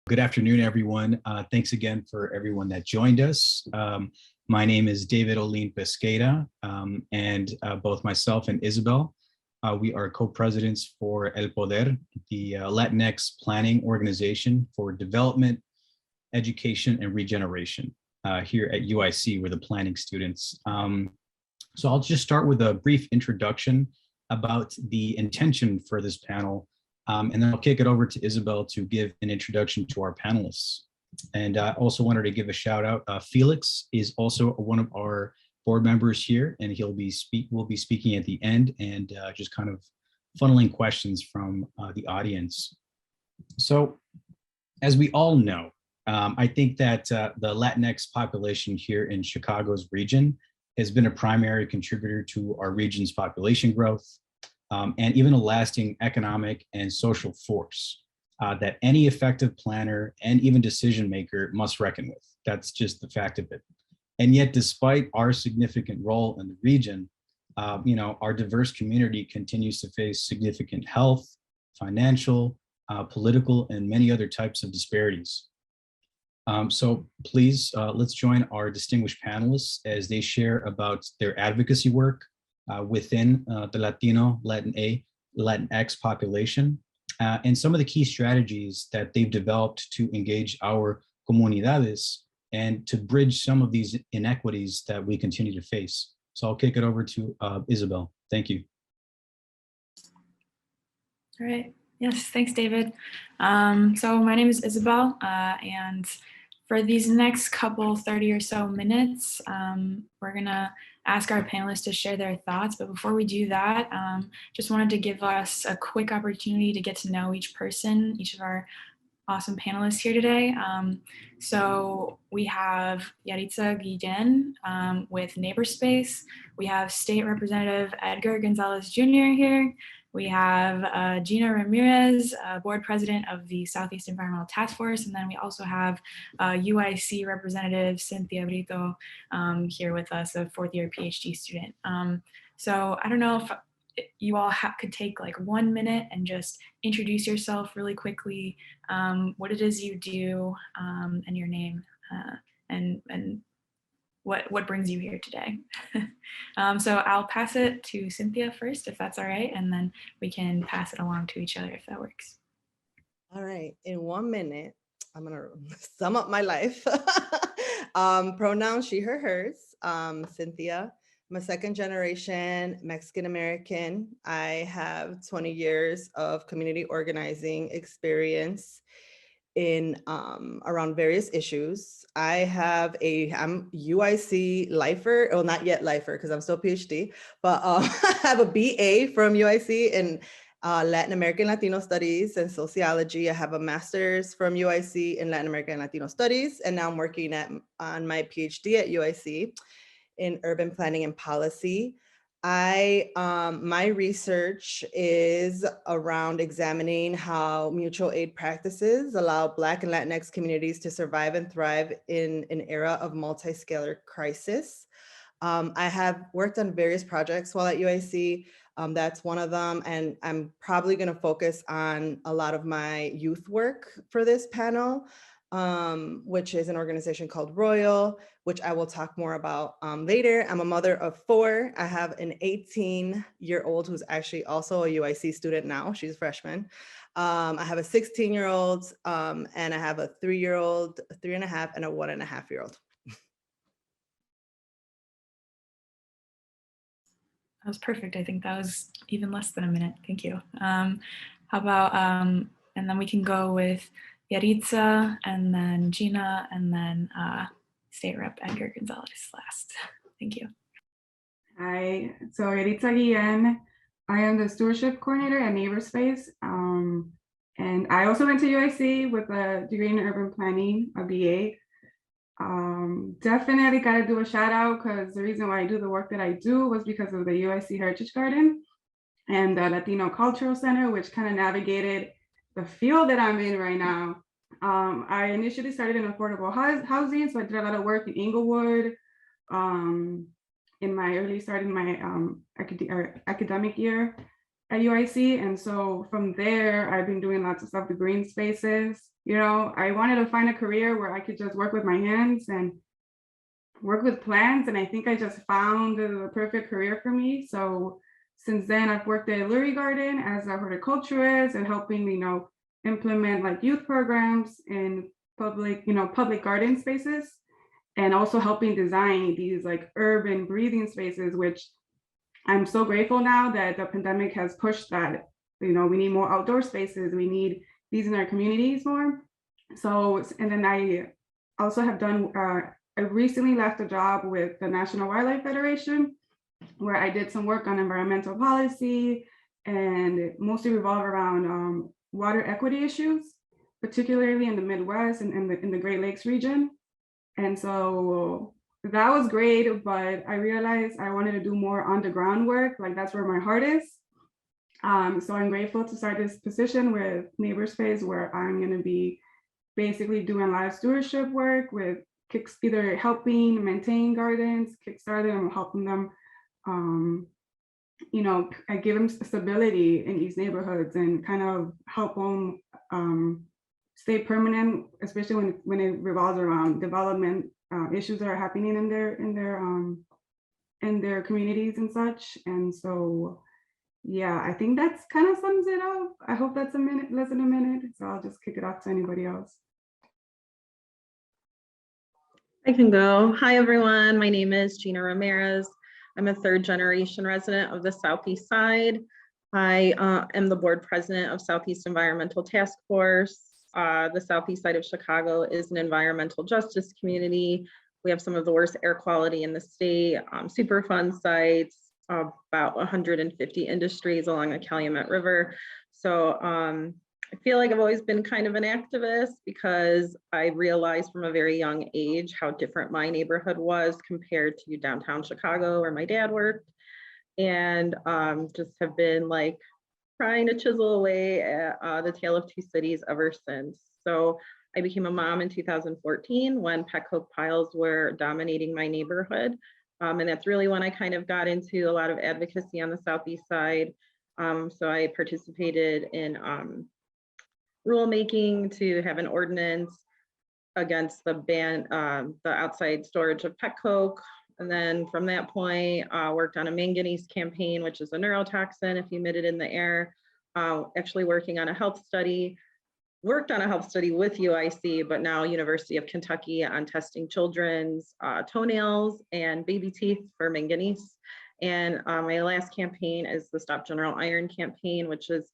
Good afternoon, everyone. Thanks again for everyone that joined us. My name is David Olin Pesqueira, and both myself and Isabel, we are co-presidents for LPODER, the Latinx planning organization for development, education, and regeneration here at UIC. We're the planning students. So I'll just start with a brief introduction about the intention for this panel. And then I'll kick it over to Isabel to give an introduction to our panelists. And I also wanted to give a shout out. Felix is also one of our board members here, and will be speaking at the end and just kind of funneling questions from the audience. So as we all know, I think that the Latinx population here in Chicago's region has been a primary contributor to our region's population growth. And even a lasting economic and social force that any effective planner and even decision maker must reckon with. That's just the fact of it. And yet, despite our significant role in the region, our diverse community continues to face significant health, financial, political, and many other types of disparities. So please, let's join our distinguished panelists as they share about their advocacy work within the Latino, Latinx population, and some of the key strategies that they've developed to engage our comunidades and to bridge some of these inequities that we continue to face. So I'll kick it over to Isabel. Thank you. All right. Yes, thanks, David. So my name is Isabel, and for these next couple 30 or so minutes, we're gonna ask our panelists to share their thoughts. But before we do that, just wanted to give us a quick opportunity to get to know each person, each of our awesome panelists here today. So we have Yaritza Guillen with Neighbor Space. We have State Representative Edgar Gonzalez Jr. here. We have Gina Ramirez, board president of the Southeast Environmental Task Force. And then we also have UIC representative Cynthia Brito here with us, a fourth year PhD student. So I don't know if you all could take like 1 minute and just introduce yourself really quickly, what it is you do and your name and what brings you here today. So I'll pass it to Cynthia first, if that's all right, and then we can pass it along to each other if that works. All right, in 1 minute, I'm gonna sum up my life. Pronouns she, her, hers. Cynthia, I'm a second generation Mexican-American. I have 20 years of community organizing experience in around various issues. I'm UIC lifer, well, not yet lifer because I'm still PhD, but I have a BA from UIC in Latin American Latino Studies and Sociology. I have a master's from UIC in Latin American Latino Studies, and now I'm working on my PhD at UIC in urban planning and policy. My research is around examining how mutual aid practices allow Black and Latinx communities to survive and thrive in an era of multi-scalar crisis. I have worked on various projects while at UIC. That's one of them, and I'm probably going to focus on a lot of my youth work for this panel, which is an organization called Royal, which I will talk more about later. I'm a mother of 4. I have an 18-year-old who's actually also a UIC student now. She's a freshman. I have a 16-year-old, and I have a 3-year-old, a 3.5, and a 1.5-year-old. That was perfect. I think that was even less than a minute. Thank you. How about, and then we can go with Yaritza, and then Gina, and then State Rep Edgar Gonzalez last. Thank you. Hi, so Yaritza Guillen. I am the stewardship coordinator at Neighbor Space. And I also went to UIC with a degree in urban planning, a BA. Definitely got to do a shout out because the reason why I do the work that I do was because of the UIC Heritage Garden and the Latino Cultural Center, which kind of navigated the field that I'm in right now. I initially started in affordable housing, so I did a lot of work in Inglewood. In my academic year, at UIC. And so from there, I've been doing lots of stuff, the green spaces. You know, I wanted to find a career where I could just work with my hands and work with plants. And I think I just found the perfect career for me. So since then, I've worked at Lurie Garden as a horticulturist and helping, you know, implement like youth programs in public, you know, public garden spaces, and also helping design these like urban breathing spaces, which I'm so grateful now that the pandemic has pushed that. You know, we need more outdoor spaces. We need these in our communities more. So, and then I also have done, I recently left a job with the National Wildlife Federation, where I did some work on environmental policy and mostly revolve around water equity issues, particularly in the Midwest and in the Great Lakes region. And so that was great, but I realized I wanted to do more on the ground work, like that's where my heart is. So I'm grateful to start this position with Neighbor Space, where I'm going to be basically doing live stewardship work with either helping maintain gardens, kickstart them, helping them, you know, I give them stability in these neighborhoods and kind of help them stay permanent, especially when it revolves around development issues that are happening in their communities and such. And so, yeah, I think that's kind of sums it up. I hope that's a minute, less than a minute. So I'll just kick it off to anybody else. I can go. Hi, everyone. My name is Gina Ramirez. I'm a third-generation resident of the Southeast Side. I am the board president of Southeast Environmental Task Force. The Southeast Side of Chicago is an environmental justice community. We have some of the worst air quality in the state, Superfund sites, about 150 industries along the Calumet River. So I feel like I've always been kind of an activist because I realized from a very young age how different my neighborhood was compared to downtown Chicago where my dad worked, and just have been like trying to chisel away at the tale of two cities ever since. So I became a mom in 2014 when pet coke piles were dominating my neighborhood. And that's really when I kind of got into a lot of advocacy on the Southeast Side. So I participated in rulemaking to have an ordinance against the ban, the outside storage of pet coke. And then from that point, worked on a manganese campaign, which is a neurotoxin if you emit it in the air. Actually working on a health study, worked on a health study with UIC, but now University of Kentucky on testing children's toenails and baby teeth for manganese. And my last campaign is the Stop General Iron campaign, which is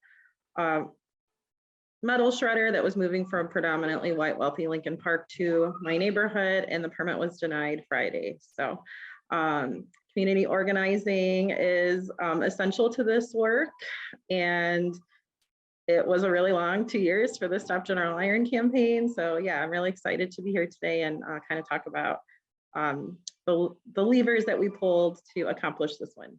metal shredder that was moving from predominantly white wealthy Lincoln Park to my neighborhood, and the permit was denied Friday. So community organizing is essential to this work, and it was a really long 2 years for the Stop General Iron campaign. So yeah, I'm really excited to be here today and kind of talk about the levers that we pulled to accomplish this win.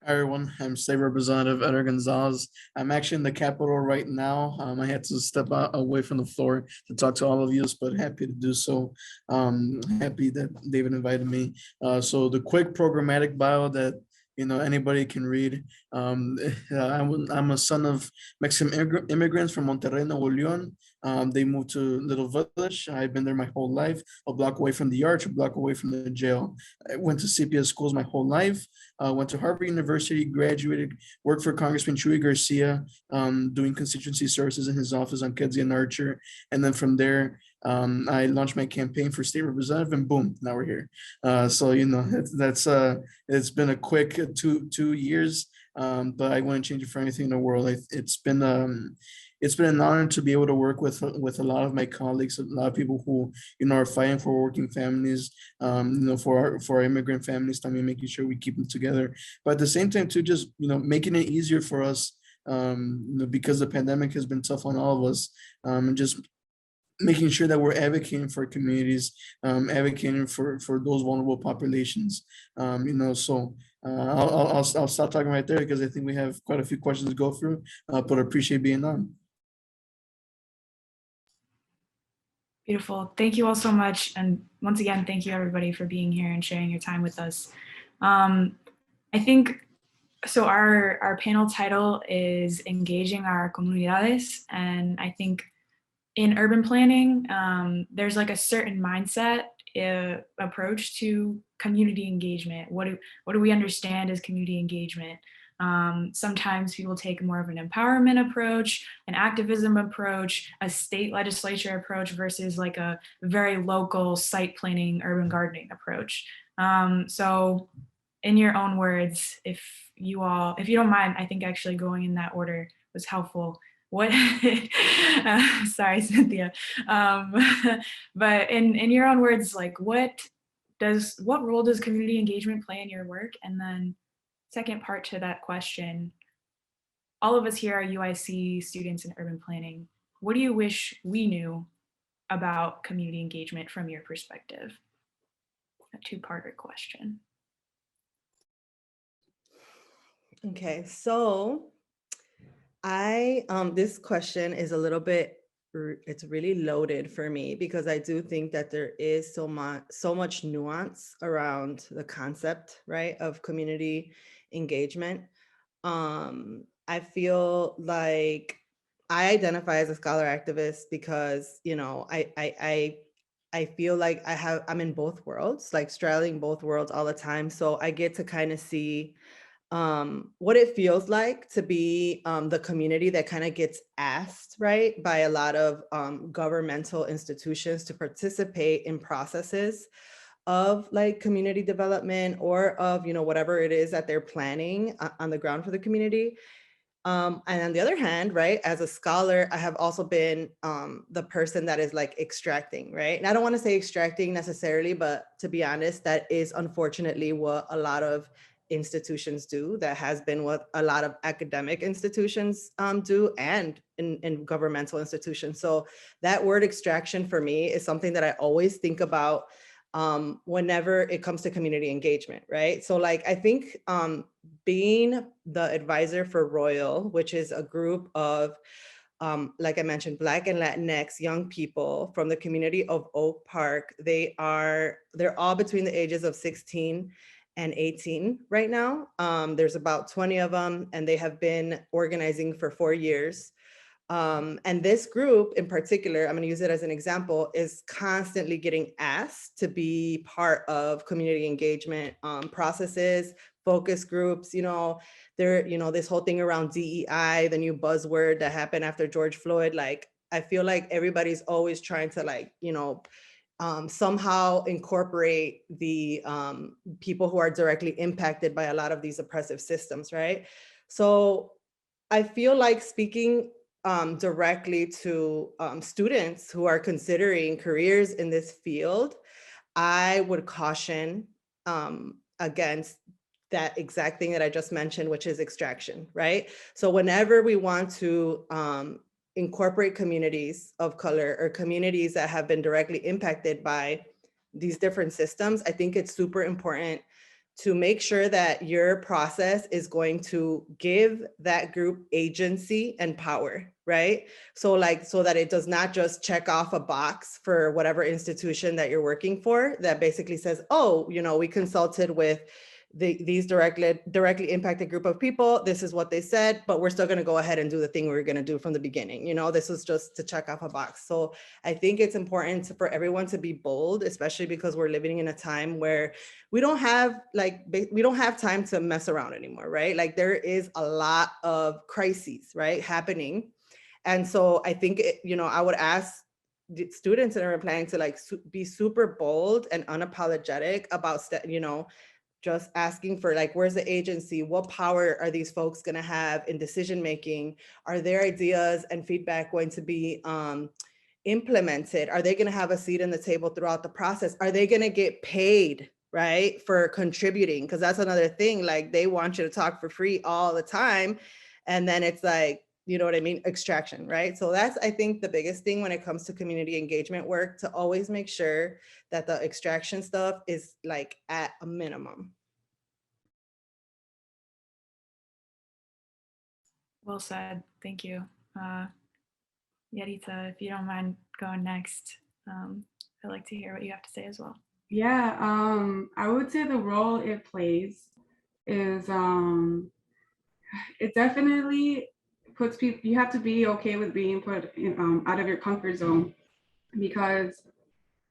Hi everyone, I'm State Representative Edgar Gonzalez. I'm actually in the Capitol right now. I had to step away from the floor to talk to all of you, but happy to do so. Happy that David invited me. So the quick programmatic bio that anybody can read. I'm a son of Mexican immigrants from Monterrey, Nuevo León. They moved to Little Village. I've been there my whole life, a block away from the arch, a block away from the jail. I went to CPS schools my whole life, went to Harvard University, graduated, worked for Congressman Chuy Garcia, doing constituency services in his office on Kedzie and Archer. And then from there, I launched my campaign for state representative, and boom, now we're here. So it's been a quick two years, but I wouldn't change it for anything in the world. It's been an honor to be able to work with a lot of my colleagues, a lot of people who are fighting for working families, for our immigrant families. I mean, making sure we keep them together, but at the same time too, just making it easier for us, because the pandemic has been tough on all of us, and just making sure that we're advocating for communities, advocating for those vulnerable populations, so I'll stop talking right there because I think we have quite a few questions to go through, but I appreciate being on. Beautiful. Thank you all so much. And once again, thank you everybody for being here and sharing your time with us. I think, so our panel title is Engaging Our Comunidades. And I think in urban planning, there's like a certain mindset approach to community engagement. What do we understand as community engagement? Sometimes people take more of an empowerment approach, an activism approach, a state legislature approach versus like a very local site planning, urban gardening approach. So in your own words, if you don't mind, I think actually going in that order was helpful. What, sorry, Cynthia. But in your own words, like what role does community engagement play in your work? And then second part to that question, all of us here are UIC students in urban planning. What do you wish we knew about community engagement from your perspective? A two-parter question. Okay, so this question is a little bit, it's really loaded for me because I do think that there is so much nuance around the concept, right, of community engagement. I feel like I identify as a scholar activist because, you know, I feel like I'm in both worlds, like straddling both worlds all the time. So I get to kind of see what it feels like to be the community that kind of gets asked, right, by a lot of governmental institutions to participate in processes of like community development or of, you know, whatever it is that they're planning on the ground for the community. And on the other hand, right, as a scholar, I have also been the person that is like extracting, right? And I don't want to say extracting necessarily, but to be honest, that is unfortunately what a lot of institutions do. That has been what a lot of academic institutions do, and in governmental institutions. So that word extraction for me is something that I always think about whenever it comes to community engagement, right? So like, I think being the advisor for Royal, which is a group of, like I mentioned, Black and Latinx young people from the community of Oak Park, they're all between the ages of 16 and 18 right now. There's about 20 of them, and they have been organizing for 4 years. And this group in particular, I'm going to use it as an example, is constantly getting asked to be part of community engagement processes, focus groups. You know, this whole thing around DEI, the new buzzword that happened after George Floyd. Like, I feel like everybody's always trying to, like, you know, somehow incorporate the people who are directly impacted by a lot of these oppressive systems, right? So I feel like speaking directly to students who are considering careers in this field, I would caution against that exact thing that I just mentioned, which is extraction, right? So whenever we want to incorporate communities of color or communities that have been directly impacted by these different systems, I think it's super important to make sure that your process is going to give that group agency and power, right? So like, so that it does not just check off a box for whatever institution that you're working for that basically says, oh, you know, we consulted with these directly impacted group of people. This is what they said, but we're still going to go ahead and do the thing we were going to do from the beginning. You know, this was just to check off a box. So I think it's important for everyone to be bold, especially because we're living in a time where we don't have time to mess around anymore, right? Like, there is a lot of crises, right, happening. And so I think, you know, I would ask the students that are planning to like be super bold and unapologetic about, you know, just asking for like, where's the agency? What power are these folks going to have in decision making? Are their ideas and feedback going to be implemented? Are they going to have a seat in the table throughout the process? Are they going to get paid, right, for contributing? Because that's another thing. Like, they want you to talk for free all the time, and then it's like, you know what I mean, extraction, right? So that's, I think, the biggest thing when it comes to community engagement work, to always make sure that the extraction stuff is like at a minimum. Well said. Thank you. Yarita, if you don't mind going next. I'd like to hear what you have to say as well. Yeah, I would say the role it plays is it definitely puts people, you have to be okay with being put in, out of your comfort zone, because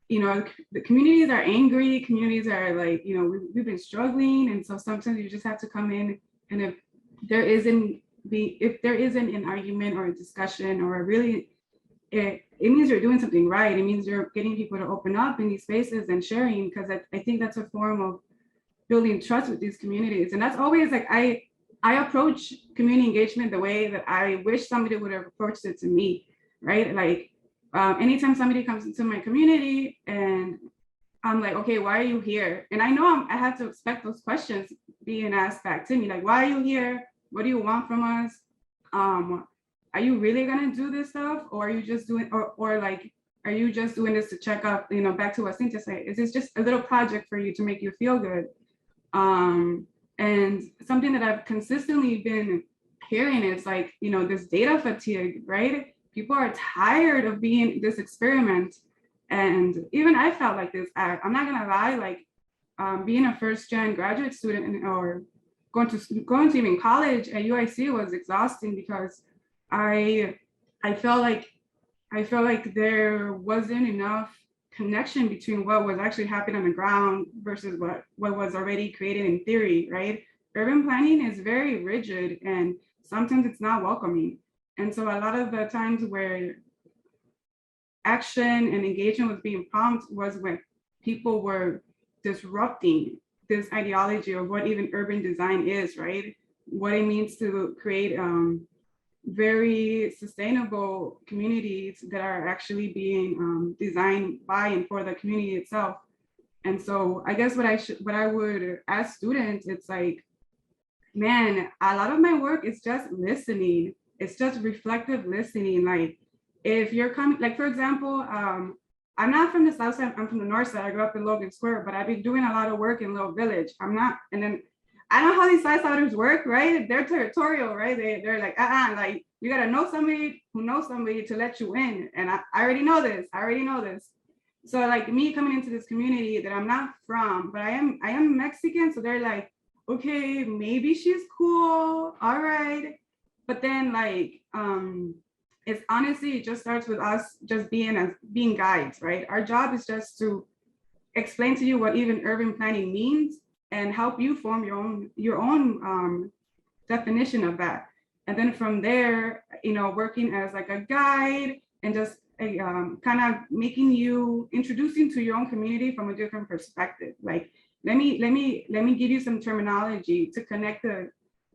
the communities are angry, communities are like, we've been struggling, and so sometimes you just have to come in, and if there isn't an argument or a discussion or a really, it means you're doing something right. It means you're getting people to open up in these spaces and sharing, because I think that's a form of building trust with these communities. And that's always like, I approach community engagement the way that I wish somebody would have approached it to me, right? Like anytime somebody comes into my community and I'm like, okay, why are you here? And I know I have to expect those questions being asked back to me, like, why are you here? What do you want from us? Are you really gonna do this stuff, or are you just doing, or like, are you just doing this to check up? Back to what Cynthia said, is this just a little project for you to make you feel good? And something that I've consistently been hearing is like, this data fatigue, right? People are tired of being this experiment. And even I felt like this. I'm not gonna lie, like being a first-gen graduate student or going to even college at UIC was exhausting, because I felt like there wasn't enough connection between what was actually happening on the ground versus what was already created in theory, right? Urban planning is very rigid, and sometimes it's not welcoming. And so a lot of the times where action and engagement was being prompted was when people were disrupting this ideology of what even urban design is, right? What it means to create very sustainable communities that are actually being designed by and for the community itself. And so I guess what I would ask students, it's like, man, a lot of my work is just listening. It's just reflective listening. Like if you're coming, like for example, I'm not from the South Side, I'm from the North Side. I grew up in Logan Square, but I've been doing a lot of work in Little Village. And then I know how these Side-Siders work, right? They're territorial, right? They're like, like you gotta know somebody who knows somebody to let you in. And I already know this. So like me coming into this community that I'm not from, but I am Mexican. So they're like, okay, maybe she's cool, all right. But then like, it's honestly, it just starts with us just being guides, right? Our job is just to explain to you what even urban planning means and help you form your own definition of that. And then from there, working as like a guide and just kind of introducing to your own community from a different perspective. Like, let me give you some terminology to connect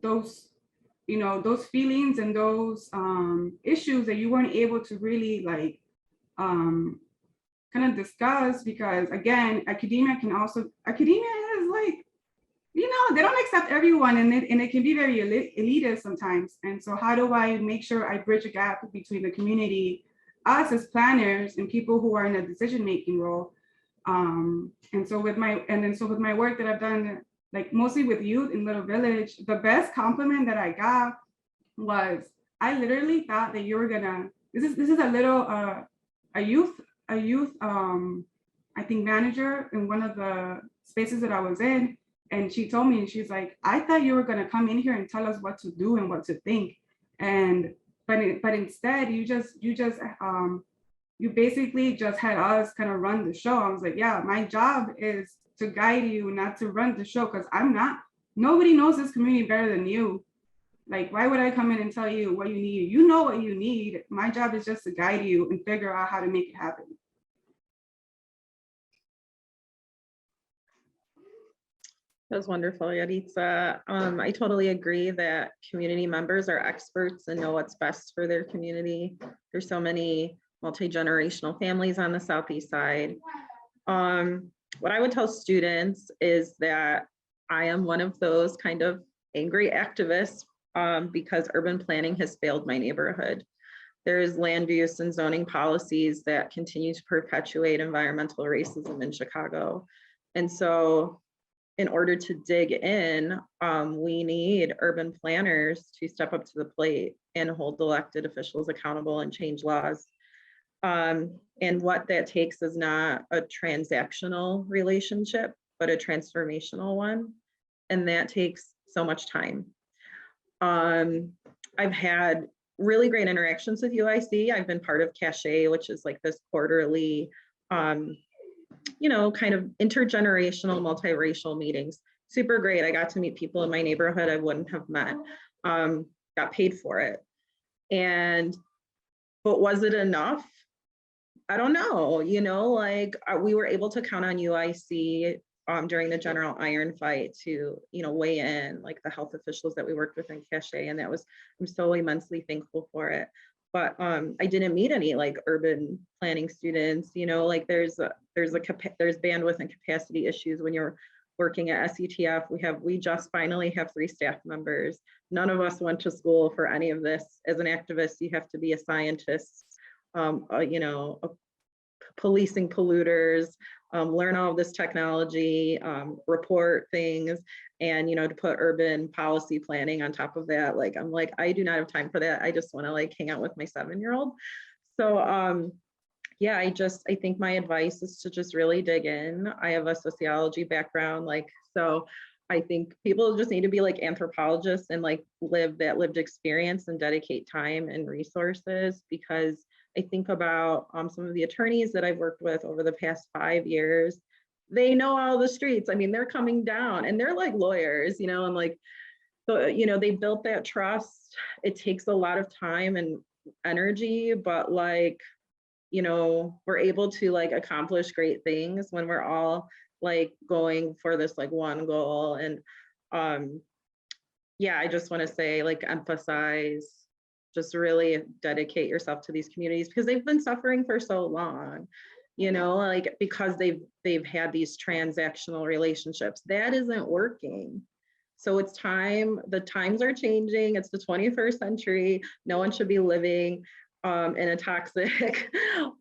those feelings and those issues that you weren't able to really like kind of discuss, because again, academia is like, they don't accept everyone, and it can be very elitist sometimes. And so how do I make sure I bridge a gap between the community, us as planners, and people who are in a decision-making role? And so with my work that I've done, like mostly with youth in Little Village, the best compliment that I got was, I literally thought that you were gonna, this is a little, a youth, I think manager in one of the spaces that I was in. And she told me, and she's like, I thought you were gonna come in here and tell us what to do and what to think. But instead you basically just had us kind of run the show. I was like, yeah, my job is to guide you, not to run the show, because nobody knows this community better than you. Like, why would I come in and tell you what you need? You know what you need. My job is just to guide you and figure out how to make it happen. That was wonderful, Yaritza. I totally agree that community members are experts and know what's best for their community. There's so many multi-generational families on the Southeast side. What I would tell students is that I am one of those kind of angry activists because urban planning has failed my neighborhood. There's land use and zoning policies that continue to perpetuate environmental racism in Chicago. And so in order to dig in, we need urban planners to step up to the plate and hold elected officials accountable and change laws. And what that takes is not a transactional relationship, but a transformational one. And that takes so much time. I've had really great interactions with UIC. I've been part of Cache, which is like this quarterly, you know, kind of intergenerational, multiracial meetings. Super great. I got to meet people in my neighborhood I wouldn't have met. Got paid for it. But was it enough? I don't know, you know, like we were able to count on UIC during the general iron fight to, you know, weigh in, like the health officials that we worked with in Cache, and that was, I'm so immensely thankful for it. But I didn't meet any like urban planning students, you know, like there's bandwidth and capacity issues when you're working at SETF. We just finally have 3 staff members. None of us went to school for any of this. As an activist, you have to be a scientist, you know, policing polluters, learn all of this technology, report things, and, you know, to put urban policy planning on top of that. Like, I'm like, I do not have time for that. I just want to like hang out with my 7-year-old. So, yeah, I think my advice is to just really dig in. I have a sociology background, like, so I think people just need to be like anthropologists and like live that lived experience and dedicate time and resources, because I think about some of the attorneys that I've worked with over the past 5 years. They know all the streets. I mean, they're coming down and they're like lawyers, you know, and like, so, you know, they built that trust. It takes a lot of time and energy, but like, you know, we're able to like accomplish great things when we're all like going for this like one goal. And yeah, I just want to say, like, emphasize, just really dedicate yourself to these communities, because they've been suffering for so long, you know, like because they've had these transactional relationships that isn't working. So it's time, the times are changing. It's the 21st century. No one should be living in a toxic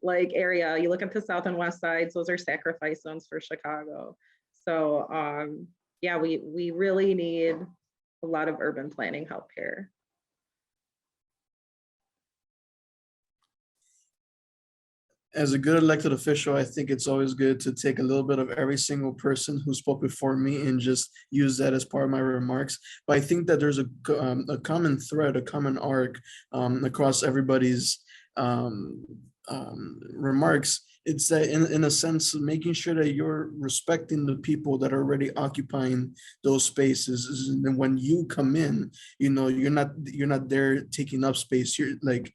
like area. You look at the South and West sides, those are sacrifice zones for Chicago. So yeah, we really need a lot of urban planning help here. As a good elected official, I think it's always good to take a little bit of every single person who spoke before me and just use that as part of my remarks. But I think that there's a common thread, a common arc across everybody's remarks. It's that in a sense, making sure that you're respecting the people that are already occupying those spaces. And when you come in, you know, you're not there taking up space. You're like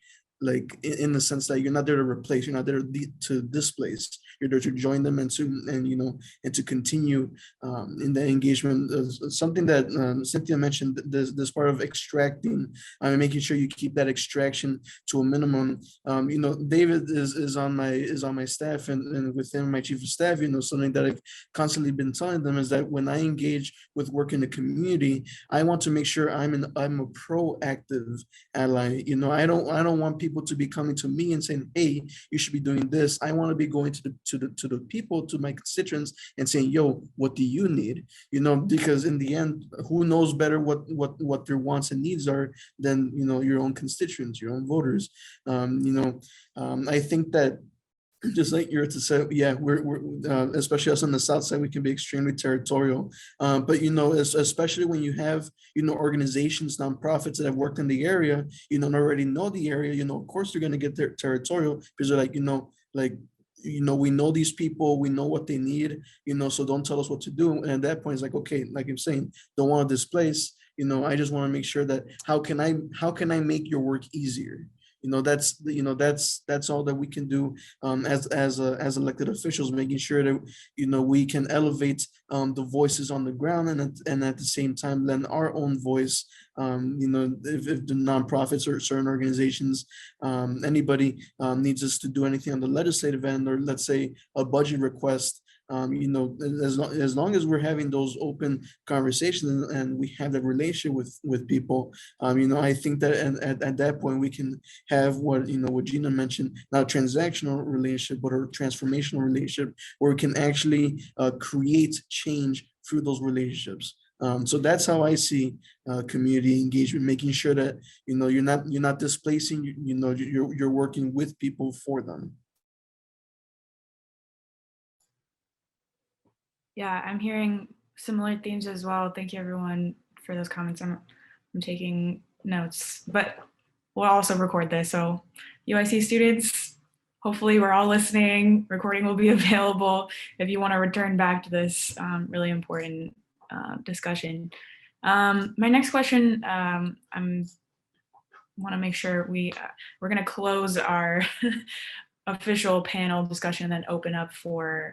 in the sense that you're not there to replace, you're not there to displace, you're there to join them and to continue in the engagement. Something that Cynthia mentioned, this part of extracting, making sure you keep that extraction to a minimum. You know, David is on my staff, and within my chief of staff, you know, something that I've constantly been telling them is that when I engage with work in the community, I want to make sure I'm a proactive ally. You know, I don't want people to be coming to me and saying, hey, you should be doing this. I want to be going to the people, to my constituents, and saying, yo, what do you need? You know, because in the end, who knows better what their wants and needs are than, you know, your own constituents, your own voters. I think that, just like you're to say, yeah, we're especially us on the South side, we can be extremely territorial. But, you know, especially when you have, you know, organizations, nonprofits that have worked in the area, you know, and already know the area, you know, of course they're going to get their territorial, because they're like, we know these people, we know what they need, you know, so don't tell us what to do. And at that point, it's like, okay, like I'm saying, don't want to displace, you know, I just want to make sure that how can I make your work easier? You know, that's all that we can do as elected officials, making sure that, you know, we can elevate the voices on the ground, and at the same time lend our own voice. You know, if the nonprofits or certain organizations, anybody needs us to do anything on the legislative end, or let's say a budget request, you know, as long as we're having those open conversations and we have that relationship with people, you know, I think that at that point we can have what Gina mentioned, not a transactional relationship, but a transformational relationship, where we can actually create change through those relationships. So that's how I see community engagement, making sure that, you know, you're not displacing, you know, you're working with people for them. Yeah, I'm hearing similar themes as well. Thank you everyone for those comments. I'm taking notes, but we'll also record this. So UIC students, hopefully we're all listening. Recording will be available if you want to return back to this really important discussion. My next question, I want to make sure we're going to close our official panel discussion and then open up for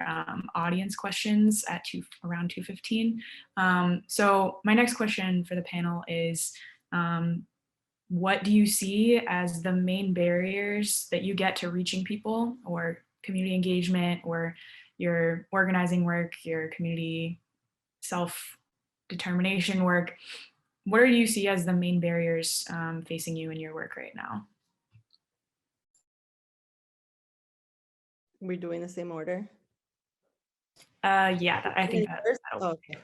audience questions at around 2:15. So my next question for the panel is, what do you see as the main barriers that you get to reaching people or community engagement or your organizing work, your community self-determination work? What do you see as the main barriers facing you in your work right now? We're doing the same order. Yeah, I think that. Okay.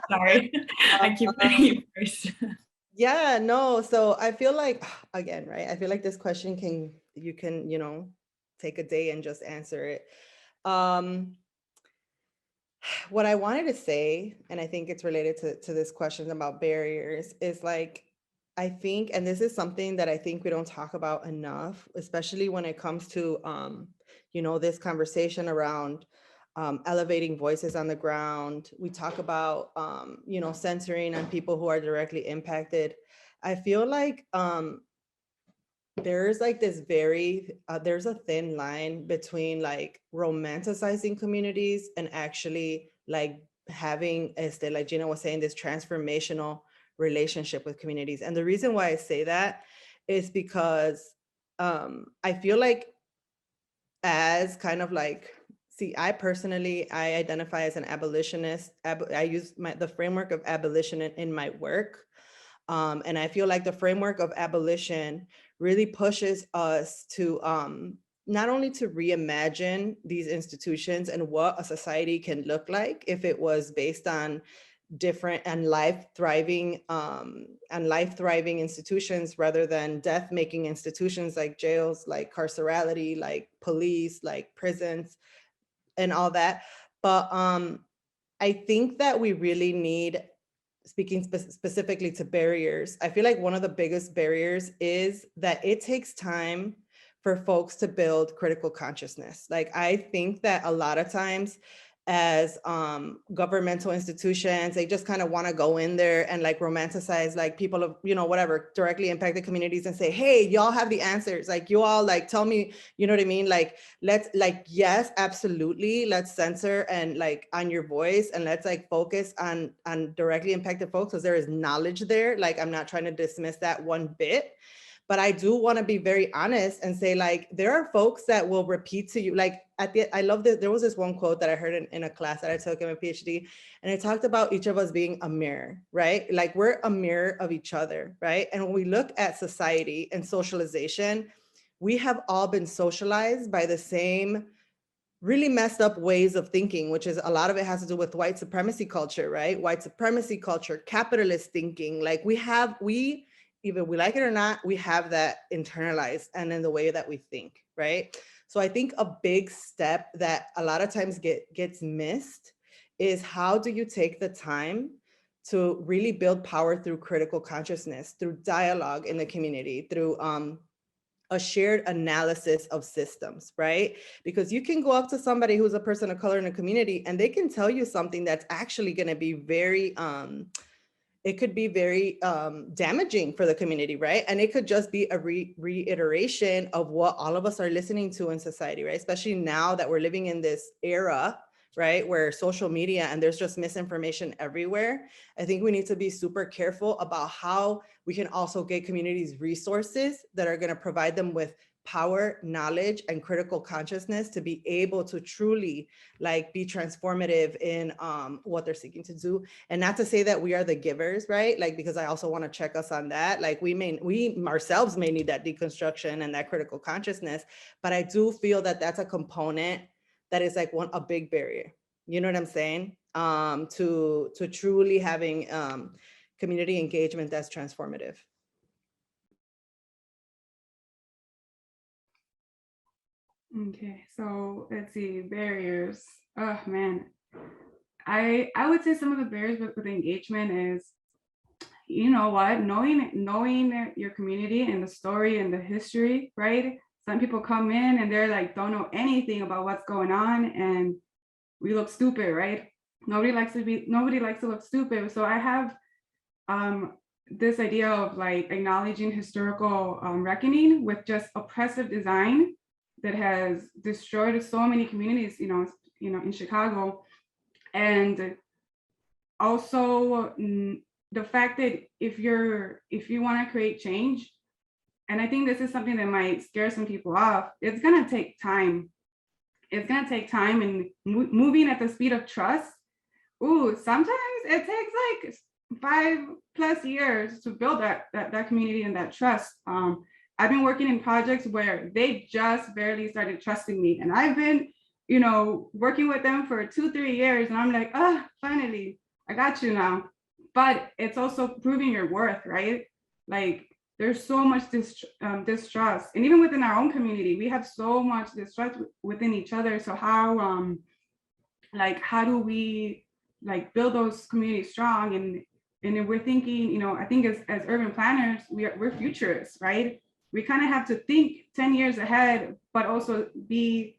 Sorry, I keep putting you first. Yeah, no. So I feel like, again, right? I feel like this question you can, you know, take a day and just answer it. What I wanted to say, and I think it's related to this question about barriers, is like, I think, and this is something that I think we don't talk about enough, especially when it comes to, you know, this conversation around elevating voices on the ground. We talk about, you know, censoring on people who are directly impacted. I feel like there's like this there's a thin line between like romanticizing communities and actually like having, like Gina was saying, this transformational relationship with communities. And the reason why I say that is because I feel like, as kind of like, see, I identify as an abolitionist. I use the framework of abolition in my work. And I feel like the framework of abolition really pushes us to not only to reimagine these institutions and what a society can look like if it was based on different and life-thriving institutions rather than death-making institutions like jails, like carcerality, like police, like prisons, and all that. But I think that we really need, speaking specifically to barriers, I feel like one of the biggest barriers is that it takes time for folks to build critical consciousness. Like, I think that a lot of times as governmental institutions, they just kind of want to go in there and like romanticize like people of, you know, whatever, directly impacted communities and say, hey, y'all have the answers. Like, you all like, tell me, you know what I mean? Like, let's like, yes, absolutely. Let's censor and like on your voice, and let's like focus on directly impacted folks, because there is knowledge there. Like, I'm not trying to dismiss that one bit. But I do want to be very honest and say, like, there are folks that will repeat to you, like, I love that. There was this one quote that I heard in a class that I took in my PhD, and it talked about each of us being a mirror, right? Like, we're a mirror of each other, right? And when we look at society and socialization, we have all been socialized by the same really messed up ways of thinking, which is a lot of it has to do with white supremacy culture, right? White supremacy culture, capitalist thinking, like we even we like it or not, we have that internalized and in the way that we think, right? So I think a big step that a lot of times gets missed is, how do you take the time to really build power through critical consciousness, through dialogue in the community, through a shared analysis of systems, right? Because you can go up to somebody who's a person of color in a community and they can tell you something that's actually going to be very it could be very damaging for the community, right? And it could just be a reiteration of what all of us are listening to in society, right? Especially now that we're living in this era, right, where social media and there's just misinformation everywhere. I think we need to be super careful about how we can also get communities resources that are going to provide them with power, knowledge, and critical consciousness to be able to truly like be transformative in what they're seeking to do. And not to say that we are the givers, right? Like, because I also want to check us on that. Like, we ourselves may need that deconstruction and that critical consciousness, but I do feel that that's a component that is like a big barrier. You know what I'm saying? to truly having community engagement that's transformative. Okay, so let's see, barriers. Oh man, I would say some of the barriers with engagement is, you know what, knowing your community and the story and the history, right? Some people come in and they're like, don't know anything about what's going on, and we look stupid, right? Nobody likes to look stupid. So I have this idea of like acknowledging historical reckoning with just oppressive design that has destroyed so many communities, you know, in Chicago. And also the fact that if you want to create change, and I think this is something that might scare some people off, it's going to take time. It's going to take time, and moving at the speed of trust. Ooh, sometimes it takes like 5+ years to build that community and that trust. I've been working in projects where they just barely started trusting me, and I've been, you know, working with them for 2-3 years, and I'm like, oh, finally, I got you now. But it's also proving your worth, right? Like, there's so much distrust, and even within our own community, we have so much distrust within each other. So how do we like build those communities strong? And if we're thinking, you know, I think as urban planners, we're futurists, right? We kind of have to think 10 years ahead, but also be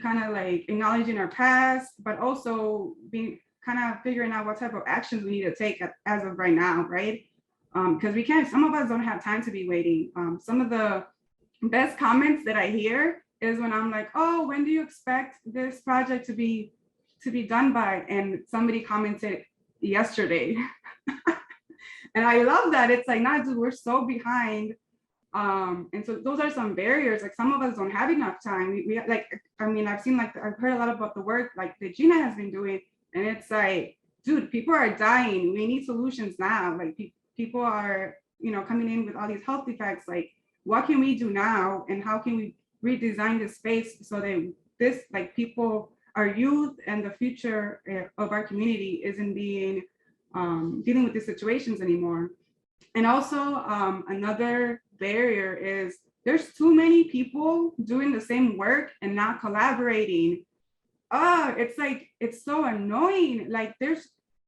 kind of like acknowledging our past, but also be kind of figuring out what type of actions we need to take as of right now, right? Because we can't, some of us don't have time to be waiting. Some of the best comments that I hear is when I'm like, oh, when do you expect this project to be done by? And somebody commented yesterday. And I love that. It's like, nah, dude, we're so behind. And so those are some barriers. Like, some of us don't have enough time. We like, I mean, I've heard a lot about the work like that Gina has been doing, and it's like, dude, people are dying. We need solutions now. Like, people are, you know, coming in with all these health effects. Like, what can we do now, and how can we redesign this space so that this, like, people, our youth and the future of our community isn't being dealing with these situations anymore. And also another barrier is there's too many people doing the same work and not collaborating. It's like, it's so annoying. Like,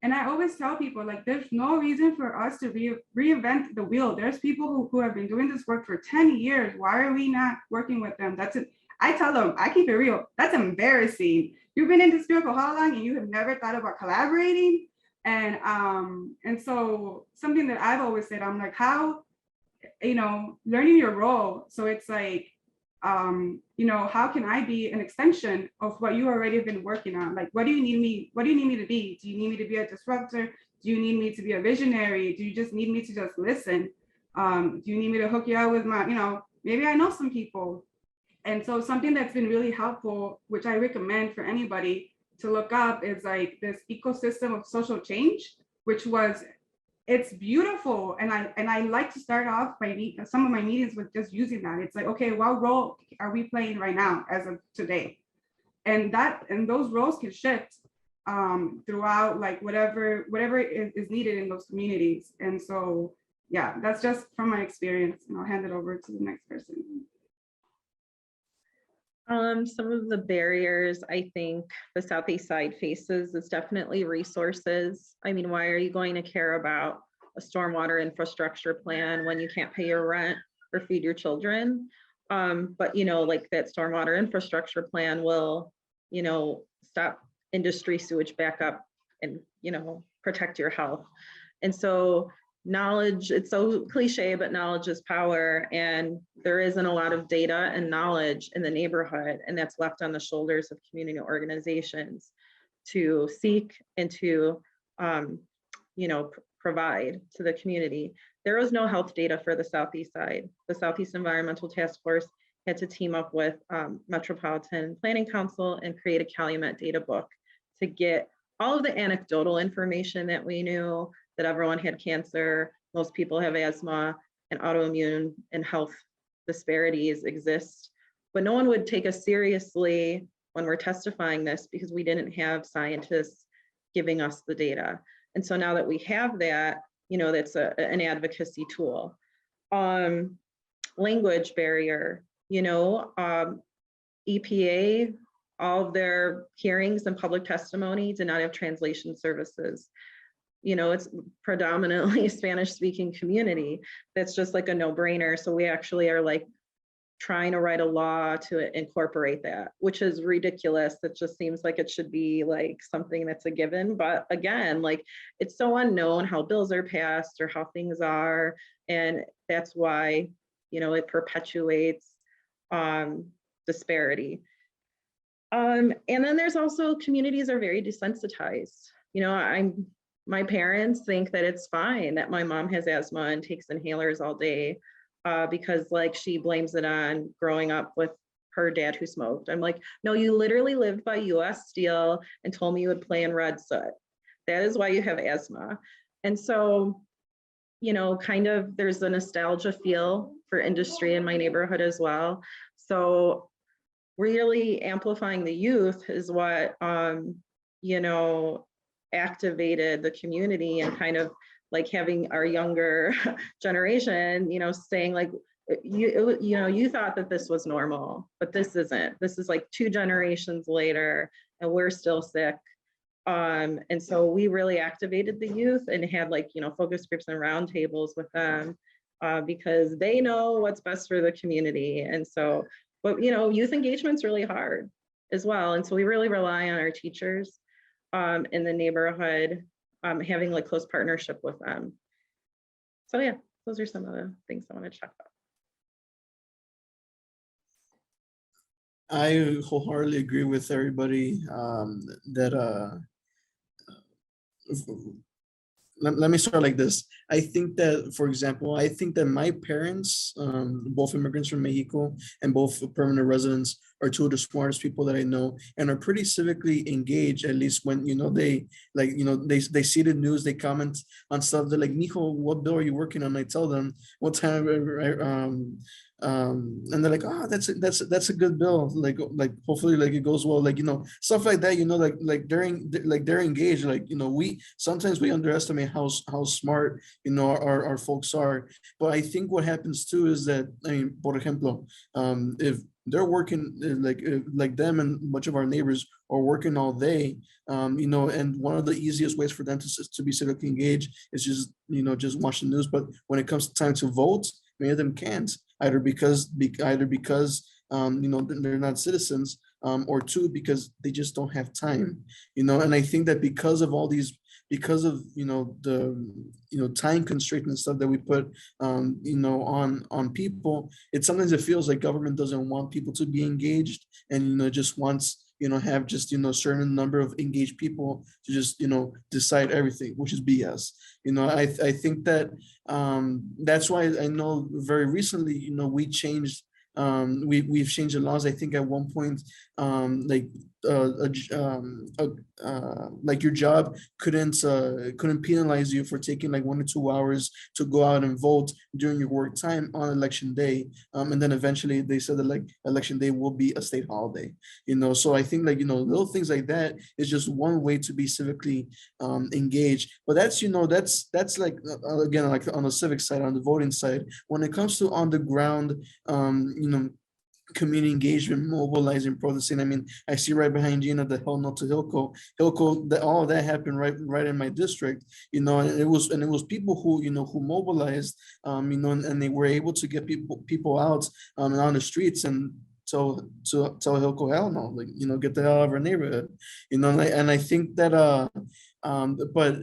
and I always tell people, like, there's no reason for us to reinvent the wheel. There's people who have been doing this work for 10 years. Why are we not working with them? That's it. I tell them, I keep it real. That's embarrassing. You've been in this field for how long and you have never thought about collaborating? And so something that I've always said, I'm like, how, you know, learning your role. So it's like, you know, how can I be an extension of what you already have been working on? Like, what do you need me to be? Do you need me to be a disruptor? Do you need me to be a visionary? Do you just need me to just listen? Do you need me to hook you out with my, you know, maybe I know some people. And so something that's been really helpful, which I recommend for anybody to look up, is like this ecosystem of social change, which it's beautiful. And I like to start off by some of my meetings with just using that. It's like, okay, what role are we playing right now as of today? And those roles can shift throughout, like whatever is needed in those communities. And so, yeah, that's just from my experience, and I'll hand it over to the next person. Some of the barriers I think the Southeast side faces is definitely resources. I mean, why are you going to care about a stormwater infrastructure plan when you can't pay your rent or feed your children? But, you know, like, that stormwater infrastructure plan will, you know, stop industry sewage backup and, you know, protect your health. And so knowledge, it's so cliche, but knowledge is power, and there isn't a lot of data and knowledge in the neighborhood, and that's left on the shoulders of community organizations to seek and to you know, provide to the community. There was no health data for the Southeast side. The Southeast Environmental Task Force had to team up with Metropolitan Planning Council and create a Calumet data book to get all of the anecdotal information that we knew, that everyone had cancer, most people have asthma, and autoimmune and health disparities exist. But no one would take us seriously when we're testifying this, because we didn't have scientists giving us the data. And so now that we have that, you know, that's an advocacy tool. Language barrier, you know, EPA, all of their hearings and public testimony did not have translation services. You know, it's predominantly a Spanish speaking community. That's just like a no-brainer. So we actually are like trying to write a law to incorporate that, which is ridiculous. It just seems like it should be like something that's a given. But again, like it's so unknown how bills are passed or how things are. And that's why, you know, it perpetuates disparity. And then there's also communities are very desensitized. You know, my parents think that it's fine that my mom has asthma and takes inhalers all day because like she blames it on growing up with her dad who smoked. I'm like, no, you literally lived by US Steel and told me you would play in red soot. That is why you have asthma. And so, you know, kind of there's a nostalgia feel for industry in my neighborhood as well. So really amplifying the youth is what, you know, activated the community and kind of like having our younger generation, you know, saying like, you know, you thought that this was normal, but this isn't. This is like 2 generations later and we're still sick. And so we really activated the youth and had like, you know, focus groups and roundtables with them because they know what's best for the community. And so, but you know, youth engagement's really hard as well. And so we really rely on our teachers in the neighborhood, having like close partnership with them. So yeah, those are some of the things I want to check out. I wholeheartedly agree with everybody that let me start like this. I think that, for example, I think that my parents, both immigrants from Mexico and both permanent residents, are 2 of the smartest people that I know and are pretty civically engaged, at least when, you know, they like, you know, they see the news, they comment on stuff. They're like, Mijo, what bill are you working on? I tell them what time, and they're like, oh, that's a good bill. Like hopefully like it goes well, like, you know, stuff like that, you know, like they're engaged. Like, you know, we sometimes we underestimate how smart, you know, our folks are. But I think what happens too is that, I mean, por ejemplo, if they're working like them and much of our neighbors are working all day, you know, and one of the easiest ways for them to be civically engaged is just, you know, just watch the news. But when it comes to time to vote, many of them can't, either because you know, they're not citizens, or 2, because they just don't have time, you know. And I think that because of all these, because of, you know, the, you know, time constraints and stuff that we put, you know, on people, sometimes it feels like government doesn't want people to be engaged and, you know, just wants, you know, have just, you know, certain number of engaged people to just, you know, decide everything, which is BS. You know, I think that that's why I know very recently, you know, we changed, we've changed the laws. I think at one point, like like your job couldn't penalize you for taking like 1 or 2 hours to go out and vote during your work time on election day. And then eventually they said that like election day will be a state holiday, you know. So I think like, you know, little things like that is just one way to be civically engaged. But that's, you know, that's like, again, like on the civic side, on the voting side. When it comes to on the ground, you know, community engagement, mobilizing, protesting. I mean, I see right behind Gina the Hell No to Hilco, that all of that happened right in my district, you know, and it was people who, you know, who mobilized, you know, and they were able to get people out on the streets and tell Hilco, hell no, like, you know, get the hell out of our neighborhood, you know. And I think that but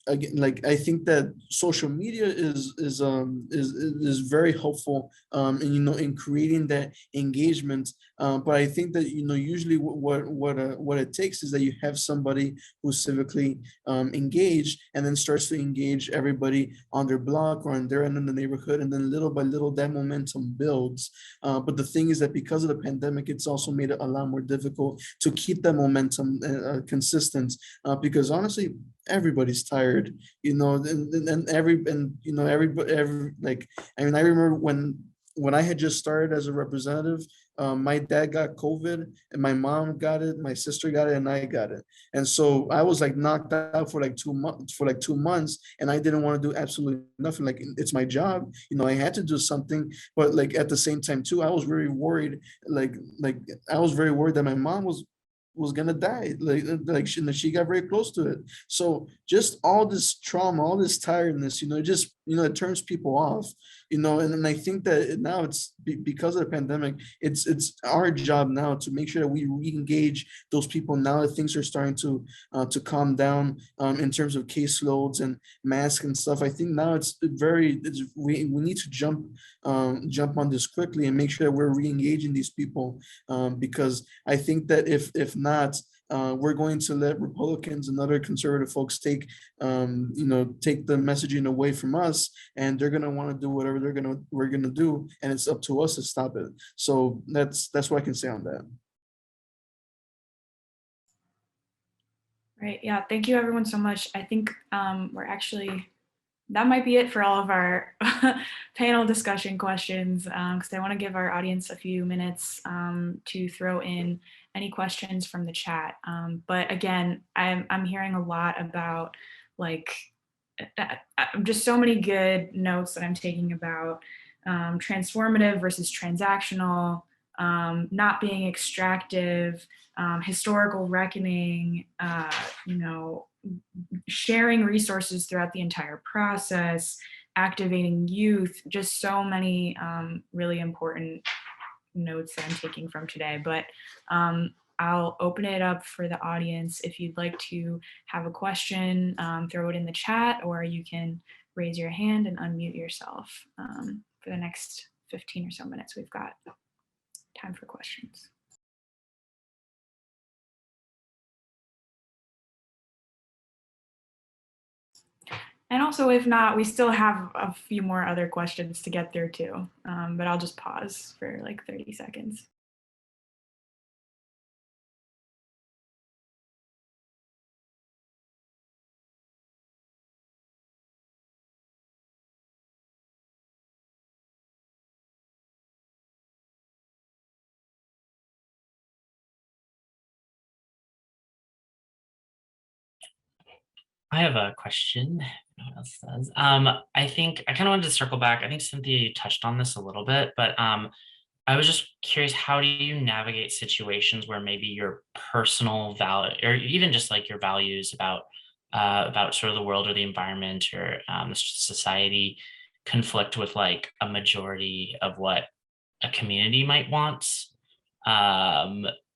again, like I think that social media is very helpful in, you know, in creating that engagement. But I think that, you know, usually what it takes is that you have somebody who's civically engaged and then starts to engage everybody on their block or on their end of the neighborhood, and then little by little that momentum builds. But the thing is that because of the pandemic, it's also made it a lot more difficult to keep that momentum consistent, because honestly, everybody's tired, you know, and you know, everybody, like, I mean, I remember when I had just started as a representative my dad got COVID and my mom got it, my sister got it, and I got it. And so I was like knocked out for like 2 months, and I didn't want to do absolutely nothing. Like, it's my job, I had to do something, but like at the same time too, I was very worried. Like I was very worried that my mom was gonna die. Like she got very close to it. So just all this trauma, all this tiredness, just it turns people off. And I think that now it's because of the pandemic, it's our job now to make sure that we re-engage those people now that things are starting to calm down in terms of caseloads and masks and stuff. I think now we need to jump on this quickly and make sure that we're re-engaging these people, because I think that if not, we're going to let Republicans and other conservative folks take the messaging away from us, and they're going to want to do whatever we're going to do, and it's up to us to stop it. So that's what I can say on that. Right. Yeah. Thank you, everyone, so much. I think that might be it for all of our panel discussion questions, because I want to give our audience a few minutes to throw in any questions from the chat. But again, I'm hearing a lot about just so many good notes that I'm taking about transformative versus transactional, not being extractive, historical reckoning, sharing resources throughout the entire process, activating youth, just so many really important notes that I'm taking from today. But I'll open it up for the audience. If you'd like to have a question, throw it in the chat, or you can raise your hand and unmute yourself. For the next 15 or so minutes, we've got time for questions. And also, if not, we still have a few more other questions to get through too, but I'll just pause for like 30 seconds. I have a question. No one else does. I think I kind of wanted to circle back. I think Cynthia, you touched on this a little bit, but I was just curious, how do you navigate situations where maybe your personal value, or even just like your values about sort of the world or the environment or society conflict with like a majority of what a community might want,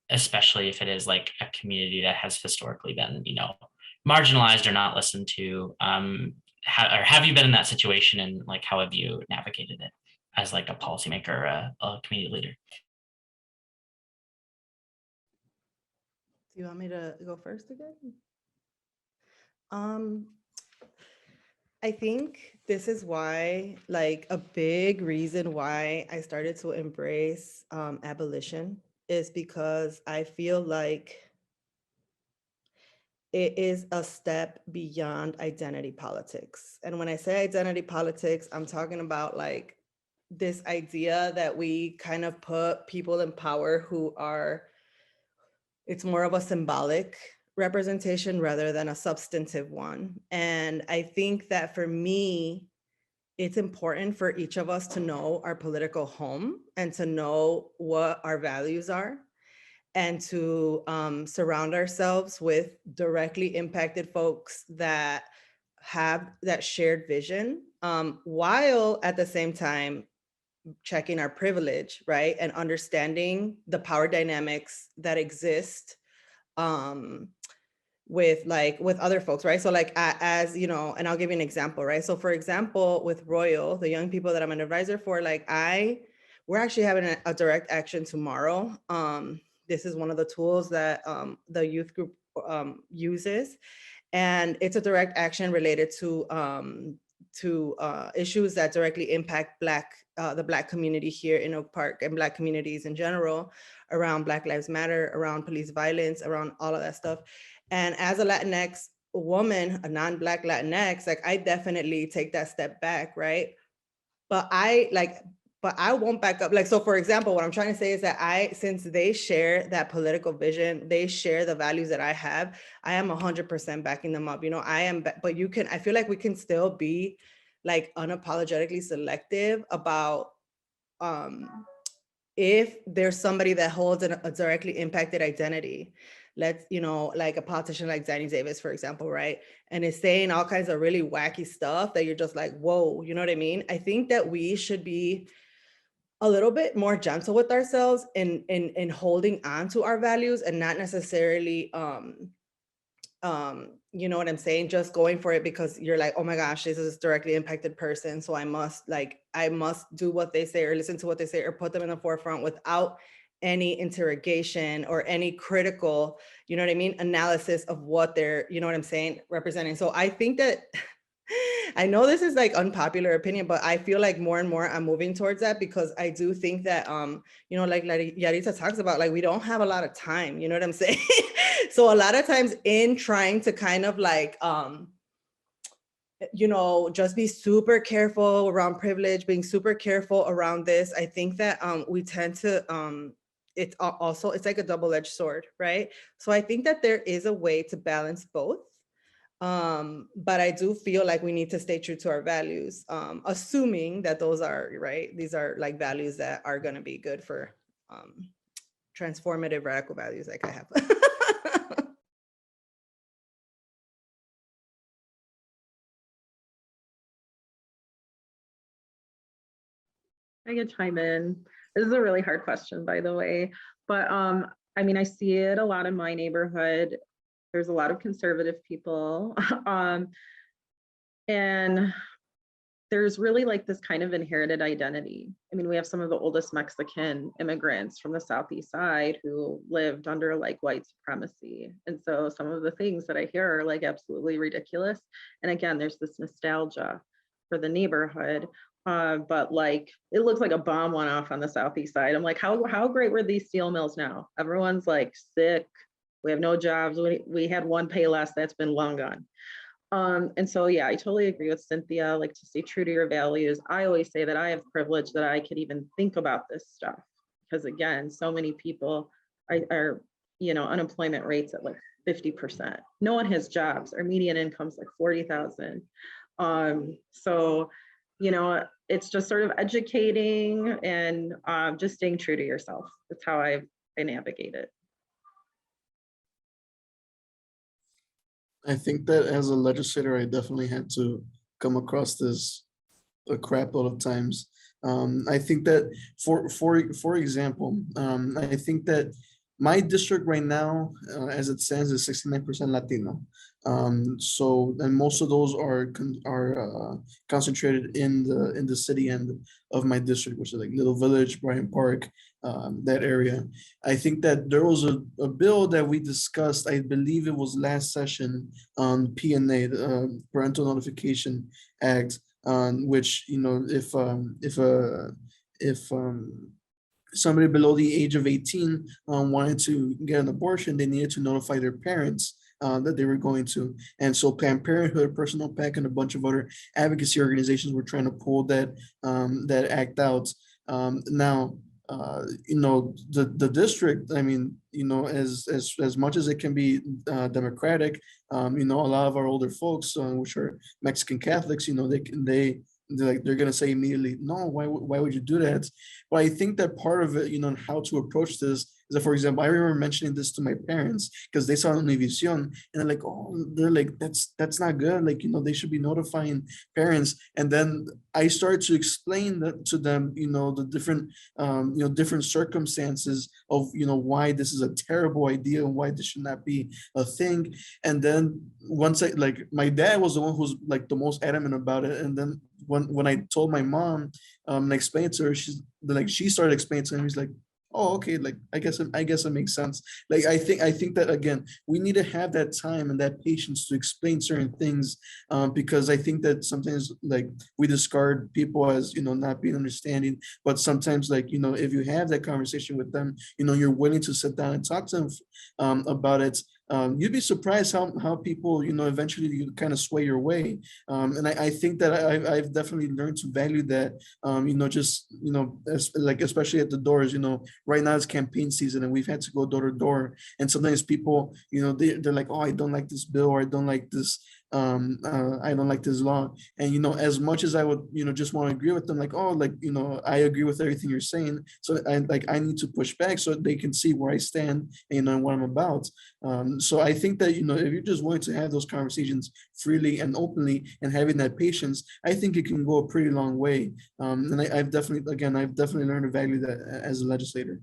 especially if it is like a community that has historically been, marginalized or not listened to. Or have you been in that situation, and like how have you navigated it as like a policymaker or a community leader? Do you want me to go first again? I think this is why, like, a big reason why I started to embrace abolition is because I feel like it is a step beyond identity politics. And when I say identity politics, I'm talking about like this idea that we kind of put people in power who are, it's more of a symbolic representation rather than a substantive one. And I think that for me, it's important for each of us to know our political home and to know what our values are, and to surround ourselves with directly impacted folks that have that shared vision, while at the same time checking our privilege, right? And understanding the power dynamics that exist with other folks, right? So like, as you know, and I'll give you an example, right? So for example, with Royal, the young people that I'm an advisor for, like we're actually having a direct action tomorrow. This is one of the tools that the youth group uses, and it's a direct action related to issues that directly impact the Black community here in Oak Park, and Black communities in general, around Black Lives Matter, around police violence, around all of that stuff. And as a Latinx woman, a non-Black Latinx, like I definitely take that step back, right? But but I won't back up. Like, so for example, what I'm trying to say is that since they share that political vision, they share the values that I have, I am 100% backing them up. You know, but I feel like we can still be like unapologetically selective about if there's somebody that holds a directly impacted identity. Let's, you know, like a politician like Danny Davis, for example, right? And is saying all kinds of really wacky stuff that you're just like, whoa, you know what I mean? I think that we should be a little bit more gentle with ourselves in holding on to our values and not necessarily, you know what I'm saying? Just going for it because you're like, oh my gosh, this is a directly impacted person. So I must do what they say or listen to what they say or put them in the forefront without any interrogation or any critical, you know what I mean, analysis of what they're, you know what I'm saying, representing. So I think that, I know this is like unpopular opinion, but I feel like more and more I'm moving towards that because I do think that, you know, like Yaritza talks about, like, we don't have a lot of time, you know what I'm saying? So a lot of times in trying to kind of like, you know, just be super careful around privilege, being super careful around this. I think that we tend to, it's also, it's like a double-edged sword, right? So I think that there is a way to balance both. But I do feel like we need to stay true to our values, assuming that those are, right, these are like values that are going to be good for transformative radical values like I have. I could chime in. This is a really hard question, by the way, but I mean, I see it a lot in my neighborhood. There's a lot of conservative people, and there's really like this kind of inherited identity. I mean, we have some of the oldest Mexican immigrants from the Southeast side who lived under like white supremacy. And so some of the things that I hear are like absolutely ridiculous. And again, there's this nostalgia for the neighborhood. But like, it looks like a bomb went off on the Southeast side. I'm like, how great were these steel mills now? Everyone's like sick. We have no jobs. We had one pay less, that's been long gone. And so, yeah, I totally agree with Cynthia, like to stay true to your values. I always say that I have privilege that I could even think about this stuff because again, so many people are, you know, unemployment rates at like 50%. No one has jobs. Our median income's like 40,000. So, you know, it's just sort of educating and just staying true to yourself. That's how I navigate it. I think that as a legislator, I definitely had to come across this a crap load of times. I think that for example, I think that my district right now, as it stands, is 69% Latino. So, and most of those are concentrated in the city end of my district, which is like Little Village, Bryant Park, that area. I think that there was a bill that we discussed, I believe it was last session, on PNA, the Parental Notification Act, which, you know, if somebody below the age of 18 wanted to get an abortion, they needed to notify their parents that they were going to. And so Planned Parenthood, Personal PAC, and a bunch of other advocacy organizations were trying to pull that act out. Now, you know, the district, I mean, you know, as much as it can be democratic, you know, a lot of our older folks, which are Mexican Catholics, you know, they're gonna say immediately, no, why would you do that? But I think that part of it, you know, how to approach this is that, for example, I remember mentioning this to my parents because they saw Univision and they're like, oh, they're like, that's not good. Like, you know, they should be notifying parents. And then I started to explain that to them, you know, the different, you know, different circumstances of, you know, why this is a terrible idea and why this should not be a thing. And then once my dad was the one who's like the most adamant about it. And then when I told my mom, and I explained to her, she started explaining to him, he's like, oh, okay, like I guess it makes sense. Like I think that again, we need to have that time and that patience to explain certain things, because I think that sometimes like we discard people as, you know, not being understanding, but sometimes, like, you know, if you have that conversation with them, you know, you're willing to sit down and talk to them about it. you'd be surprised how people, eventually you kind of sway your way. And I think that I've definitely learned to value that, like, especially at the doors, right now it's campaign season and we've had to go door to door. And sometimes people, they're like, oh, I don't like this bill, or I don't like this, I don't like this law. And, as much as I would, just want to agree with them, like, oh, like, I agree with everything you're saying. So I need to push back so they can see where I stand and what I'm about. So I think that, if you're just willing to have those conversations freely and openly and having that patience, I think it can go a pretty long way. And I've definitely learned to value that as a legislator.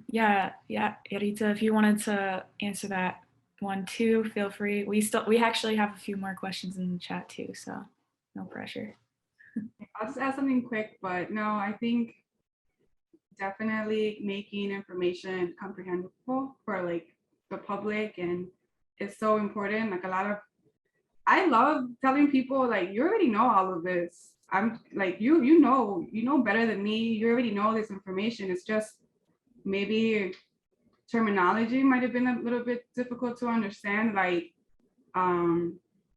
Yeah, Yarita, if you wanted to answer that one too, feel free. We actually have a few more questions in the chat too, so no pressure. I'll just add something quick, but no, I think definitely making information comprehensible for like the public, and it's so important. Like I love telling people, like, you already know all of this. I'm like, you know better than me. You already know this information. It's just maybe terminology might have been a little bit difficult to understand. Like,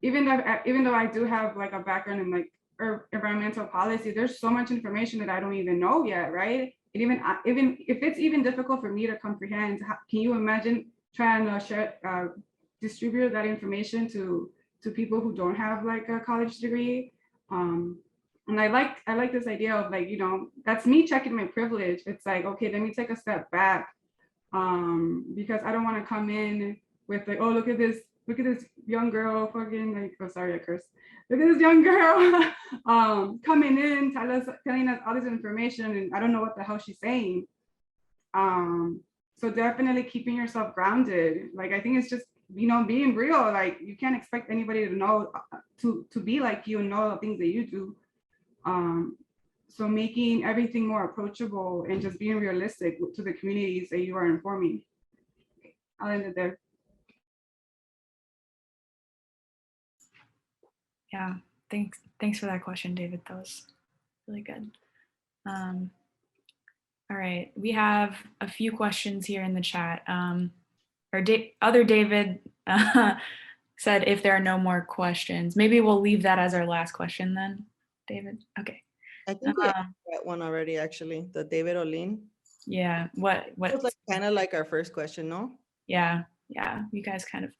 even though I do have like a background in like environmental policy, there's so much information that I don't even know yet, right? And even if it's even difficult for me to comprehend, can you imagine trying to share, distribute that information to people who don't have like a college degree? And I like this idea of like, that's me checking my privilege. It's like, okay, let me take a step back, because I don't want to come in with like, oh, look at this young girl fucking like, oh, sorry, I cursed. Look at this young girl coming in, telling us all this information, and I don't know what the hell she's saying. So definitely keeping yourself grounded. Like, I think it's just, being real. Like, you can't expect anybody to know, to be like you and know the things that you do. So making everything more approachable and just being realistic to the communities that you are informing. I'll end it there. Yeah, thanks for that question, David. That was really good. All right, we have a few questions here in the chat. Other David said if there are no more questions, maybe we'll leave that as our last question then, David. Okay. I think we asked that one already, actually, the David Olin. Yeah, what? It was like, kind of like our first question, no? Yeah, you guys kind of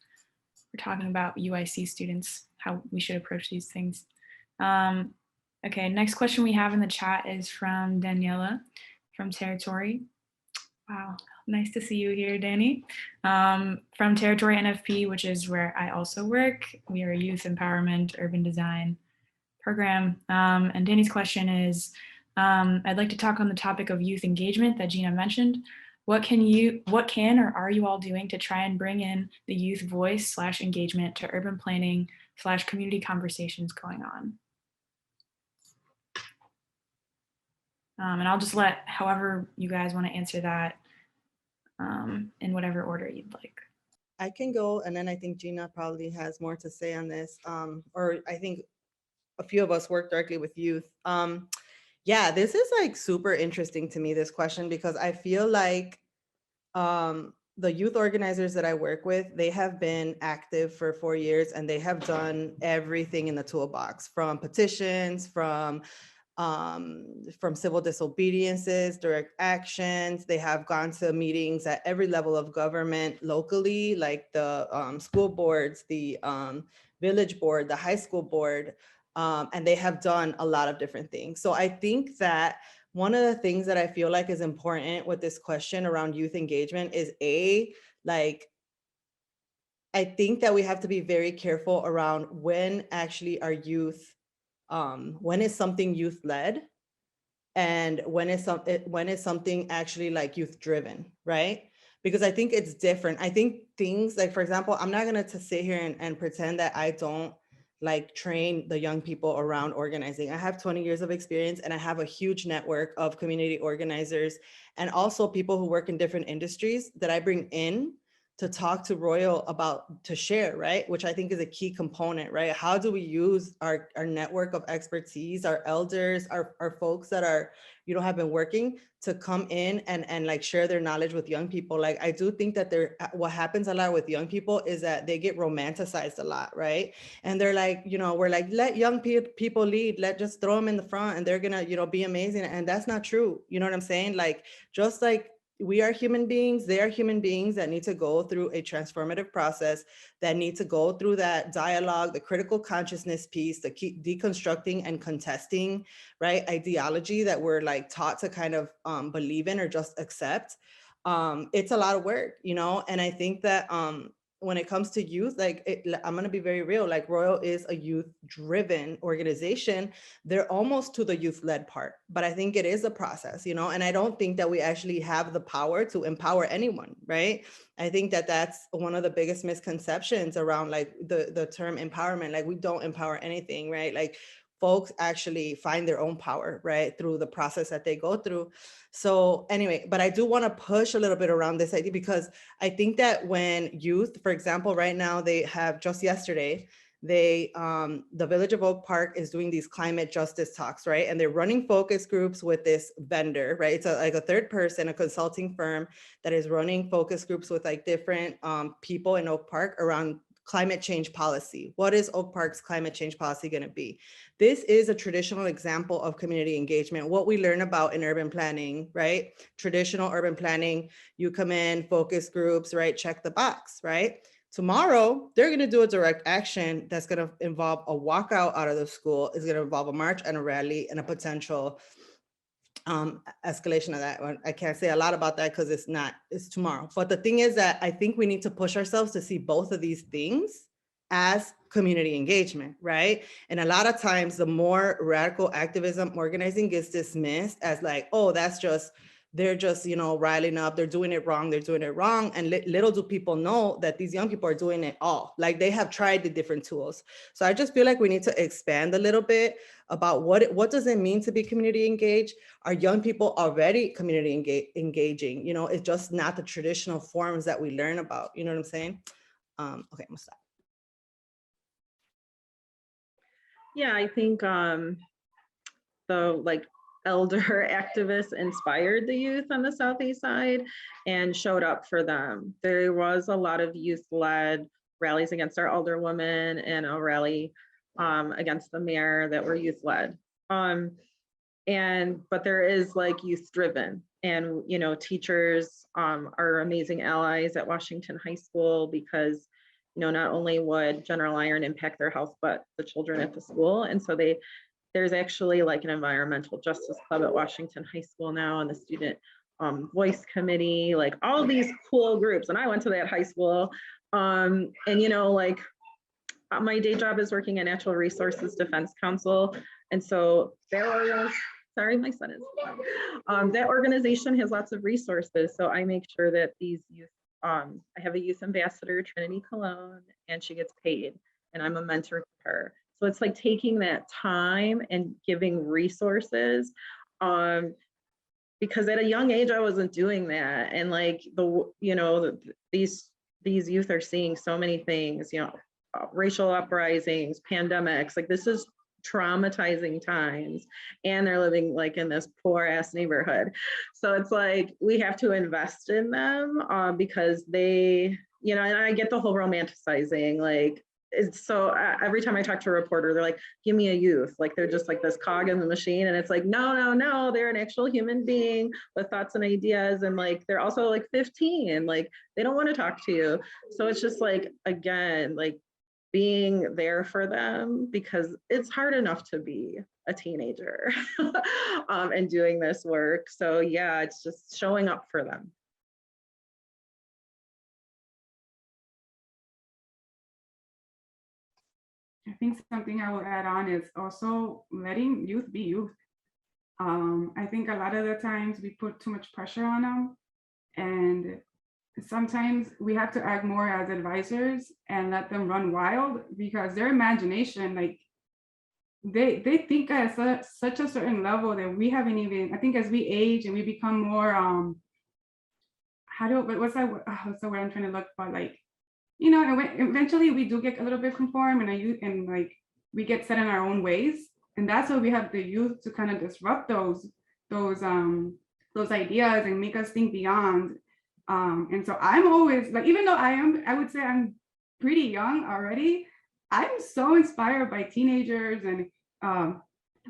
were talking about UIC students, how we should approach these things. Okay, next question we have in the chat is from Daniela from Territory. Wow, nice to see you here, Danny. From Territory NFP, which is where I also work. We are a youth empowerment urban design program. And Danny's question is, I'd like to talk on the topic of youth engagement that Gina mentioned. What can or are you all doing to try and bring in the youth voice / engagement to urban planning / community conversations going on? And I'll just let however you guys want to answer that in whatever order you'd like. I can go, and then I think Gina probably has more to say on this. Or I think a few of us work directly with youth. Yeah, this is like super interesting to me, this question, because I feel like the youth organizers that I work with, they have been active for 4 years and they have done everything in the toolbox, from petitions, from civil disobediences, direct actions. They have gone to meetings at every level of government locally, like the school boards, the village board, the high school board, and they have done a lot of different things. So I think that one of the things that I feel like is important with this question around youth engagement is I think that we have to be very careful around when actually our youth, when is something youth led and when is something actually like youth driven, right? Because I think it's different. I think things like, for example, I'm not gonna sit here and pretend that I don't like train the young people around organizing. I have 20 years of experience and I have a huge network of community organizers and also people who work in different industries that I bring in to talk to Royal about, to share, right? Which I think is a key component, right? How do we use our network of expertise, our elders, our folks that are, you know, have been working to come in and like share their knowledge with young people. Like, I do think that what happens a lot with young people is that they get romanticized a lot, right? And they're like, you know, we're like, let young people lead, just throw them in the front and they're gonna, you know, be amazing. And that's not true. You know what I'm saying? Like, just like we are human beings, they are human beings that need to go through a transformative process, that need to go through that dialogue, the critical consciousness piece, the keep deconstructing and contesting, right, ideology that we're like taught to kind of believe in or just accept. It's a lot of work, you know, and I think that when it comes to youth, like I'm going to be very real, like Royal is a youth driven organization. They're almost to the youth led part, but I think it is a process, you know, and I don't think that we actually have the power to empower anyone, right? I think that that's one of the biggest misconceptions around like the term empowerment. Like, we don't empower anything, right? Like, folks actually find their own power, right, through the process that they go through. So anyway, but I do want to push a little bit around this idea, because I think that when youth, for example, right now, they have just yesterday, the Village of Oak Park is doing these climate justice talks, right? And they're running focus groups with this vendor, right? It's like a third person, a consulting firm that is running focus groups with like different people in Oak Park around climate change policy. What is Oak Park's climate change policy going to be? This is a traditional example of community engagement. What we learn about in urban planning, right? Traditional urban planning, you come in, focus groups, right? Check the box, right? Tomorrow, they're going to do a direct action that's going to involve a walkout out of the school. It's going to involve a march and a rally and a potential escalation of that. I can't say a lot about that because it's tomorrow. But the thing is that I think we need to push ourselves to see both of these things as community engagement, right? And a lot of times the more radical activism organizing gets dismissed as like, oh, they're just, you know, riling up, they're doing it wrong. And little do people know that these young people are doing it all. Like, they have tried the different tools. So I just feel like we need to expand a little bit about what does it mean to be community engaged? Are young people already community engaging? You know, it's just not the traditional forms that we learn about. You know what I'm saying? Okay, I'm gonna stop. Yeah, I think the like elder activists inspired the youth on the Southeast side and showed up for them. There was a lot of youth-led rallies against our alderwoman and a rally against the mayor that were youth-led. But there is like youth-driven, and you know, teachers are amazing allies at Washington High School, because you know, not only would general iron impact their health, but the children at the school. And so there's actually like an environmental justice club at Washington High School now, and the student voice committee, like all these cool groups. And I went to that high school. And you know, like my day job is working at Natural Resources Defense Council. And so sorry, my son is, that organization has lots of resources. So I make sure that these youth, I have a youth ambassador, Trinity Cologne, and she gets paid, and I'm a mentor to her. So it's like taking that time and giving resources, because at a young age I wasn't doing that. And like these youth are seeing so many things, you know, racial uprisings, pandemics, like this is traumatizing times, and they're living like in this poor ass neighborhood. So it's like we have to invest in them because they, you know, and I get the whole romanticizing, like it's so every time I talk to a reporter, they're like, give me a youth, like they're just like this cog in the machine. And it's like, no, they're an actual human being with thoughts and ideas, and like they're also like 15 and like they don't want to talk to you. So it's just like, again, like being there for them, because it's hard enough to be a teenager and doing this work. So yeah, it's just showing up for them. I think something I will add on is also letting youth be youth. I think a lot of the times we put too much pressure on them, and sometimes we have to act more as advisors and let them run wild, because their imagination, like they think at such a certain level that we haven't even, I think as we age and we become more, what's the word I'm trying to look for? Like, you know, eventually we do get a little bit conform, and like we get set in our own ways, and that's why we have the youth to kind of disrupt those ideas and make us think beyond. And so I'm always like, even though I would say I'm pretty young already, I'm so inspired by teenagers and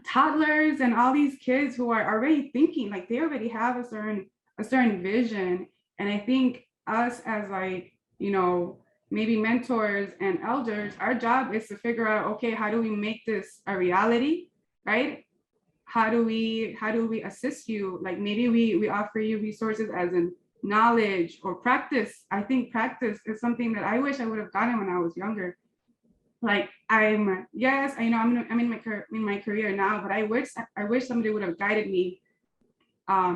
toddlers and all these kids who are already thinking, like they already have a certain vision. And I think us as like, you know, maybe mentors and elders, our job is to figure out, okay, how do we make this a reality, right? How do we assist you? Like maybe we offer you resources as in knowledge or practice. I think practice is something that I wish I would have gotten when I was younger. Like I'm in my career now, but I wish somebody would have guided me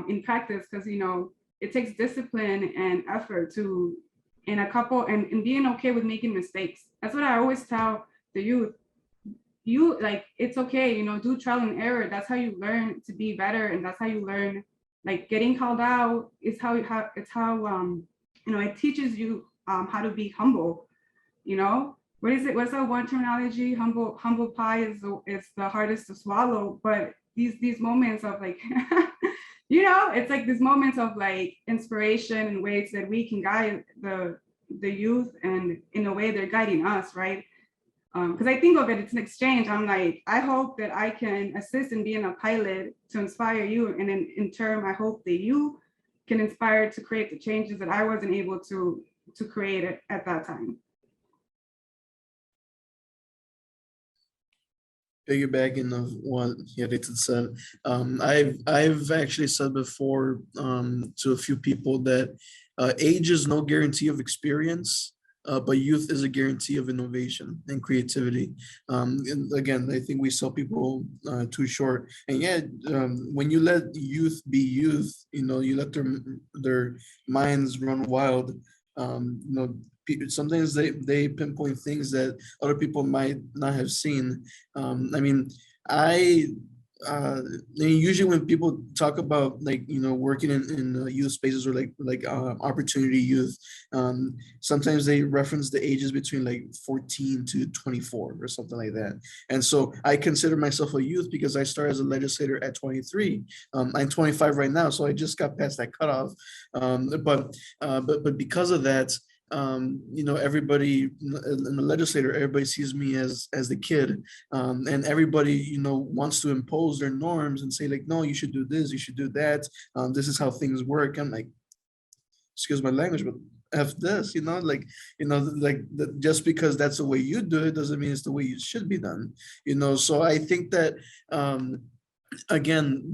in practice, because you know it takes discipline and effort to and being okay with making mistakes. That's what I always tell the youth. You like, it's okay, you know, do trial and error. That's how you learn to be better, and that's how you learn. Like getting called out is how you have. It's how you know, it teaches you how to be humble. You know, what's that one terminology? Humble pie is the hardest to swallow. But these moments of like, you know, it's like these moments of like inspiration and ways that we can guide the youth, and in a way they're guiding us, right? Because I think of it, it's an exchange. I'm like, I hope that I can assist in being a pilot to inspire you, and in turn, I hope that you can inspire to create the changes that I wasn't able to create at that time. Piggybacking of what Yarita said, I've actually said before to a few people that age is no guarantee of experience, but youth is a guarantee of innovation and creativity. And again, I think we sell people too short. And yeah, when you let youth be youth, you know, you let their minds run wild. You know, sometimes they pinpoint things that other people might not have seen. I mean, usually when people talk about like, you know, working in youth spaces or like opportunity youth, sometimes they reference the ages between like 14 to 24 or something like that. And so I consider myself a youth because I started as a legislator at 23. I'm 25 right now, so I just got past that cutoff. But because of that, you know, everybody in the legislature, everybody sees me as the kid, and everybody, you know, wants to impose their norms and say like, no, you should do this, you should do that. This is how things work. I'm like, excuse my language, but F this, you know, like, just because that's the way you do it doesn't mean it's the way it should be done, you know. So I think that again,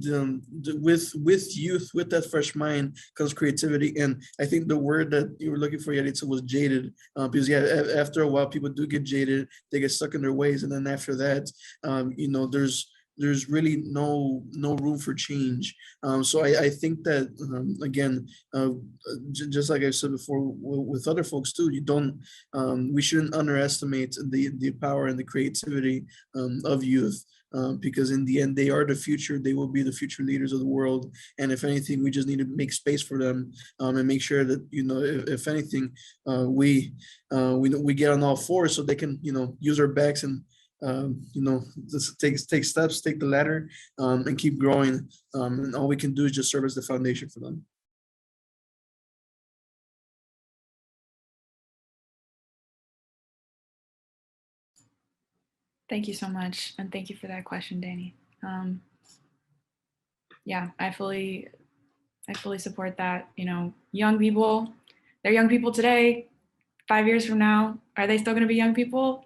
with youth, with that fresh mind comes creativity. And I think the word that you were looking for, Yaritza, was jaded, because yeah, after a while people do get jaded, they get stuck in their ways, and then after that, you know, there's really no room for change. So I think that again, just like I said before with other folks too, we shouldn't underestimate the power and the creativity of youth. Because in the end, they are the future. They will be the future leaders of the world. And if anything, we just need to make space for them, and make sure that, you know, if anything, we get on all fours so they can, you know, use our backs and you know, just take steps, take the ladder, and keep growing. And all we can do is just serve as the foundation for them. Thank you so much. And thank you for that question, Danny. Yeah, I fully support that. You know, young people, they're young people today. 5 years from now, are they still going to be young people?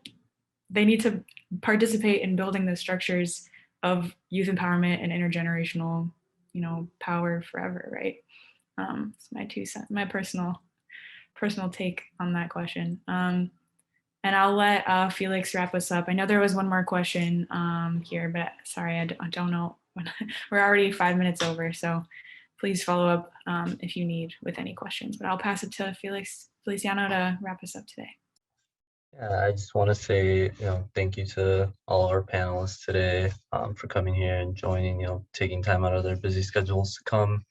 They need to participate in building the structures of youth empowerment and intergenerational, you know, power forever, right? It's my 2 cents, my personal take on that question. And I'll let Felix wrap us up. I know there was one more question here, but sorry, I don't know. We're already 5 minutes over, so please follow up if you need with any questions. But I'll pass it to Feliciano to wrap us up today. Yeah, I just want to say, you know, thank you to all our panelists today for coming here and joining, you know, taking time out of their busy schedules to come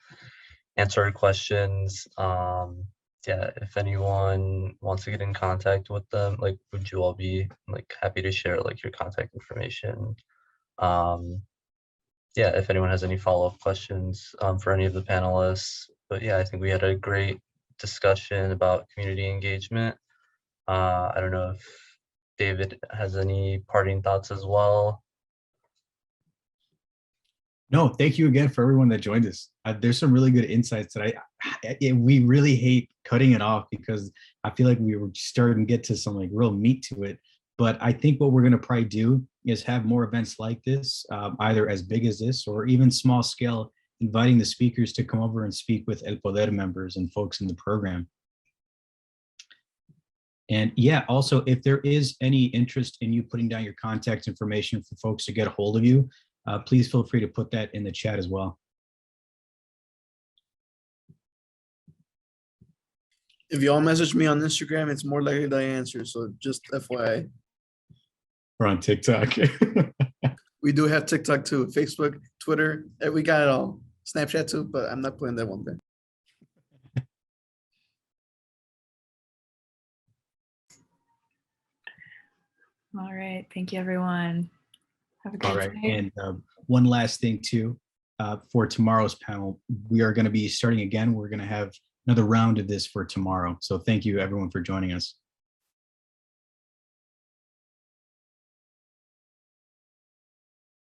answer our questions. Yeah, if anyone wants to get in contact with them, like, would you all be like happy to share like your contact information? Yeah, if anyone has any follow-up questions for any of the panelists. But yeah, I think we had a great discussion about community engagement. I don't know if David has any parting thoughts as well. No, thank you again for everyone that joined us. There's some really good insights that we really hate cutting it off because I feel like we were starting to get to some like real meat to it. But I think what we're going to probably do is have more events like this, either as big as this or even small scale, inviting the speakers to come over and speak with LPODER members and folks in the program. And yeah, also, if there is any interest in you putting down your contact information for folks to get a hold of you, please feel free to put that in the chat as well. If you all message me on Instagram, it's more likely that I answer. So just FYI. We're on TikTok. We do have TikTok too, Facebook, Twitter, we got it all. Snapchat too, but I'm not putting that one there. All right. Thank you, everyone. Have a great All right. day. And one last thing too, for tomorrow's panel, we are going to be starting again. We're going to have another round of this for tomorrow. So thank you everyone for joining us.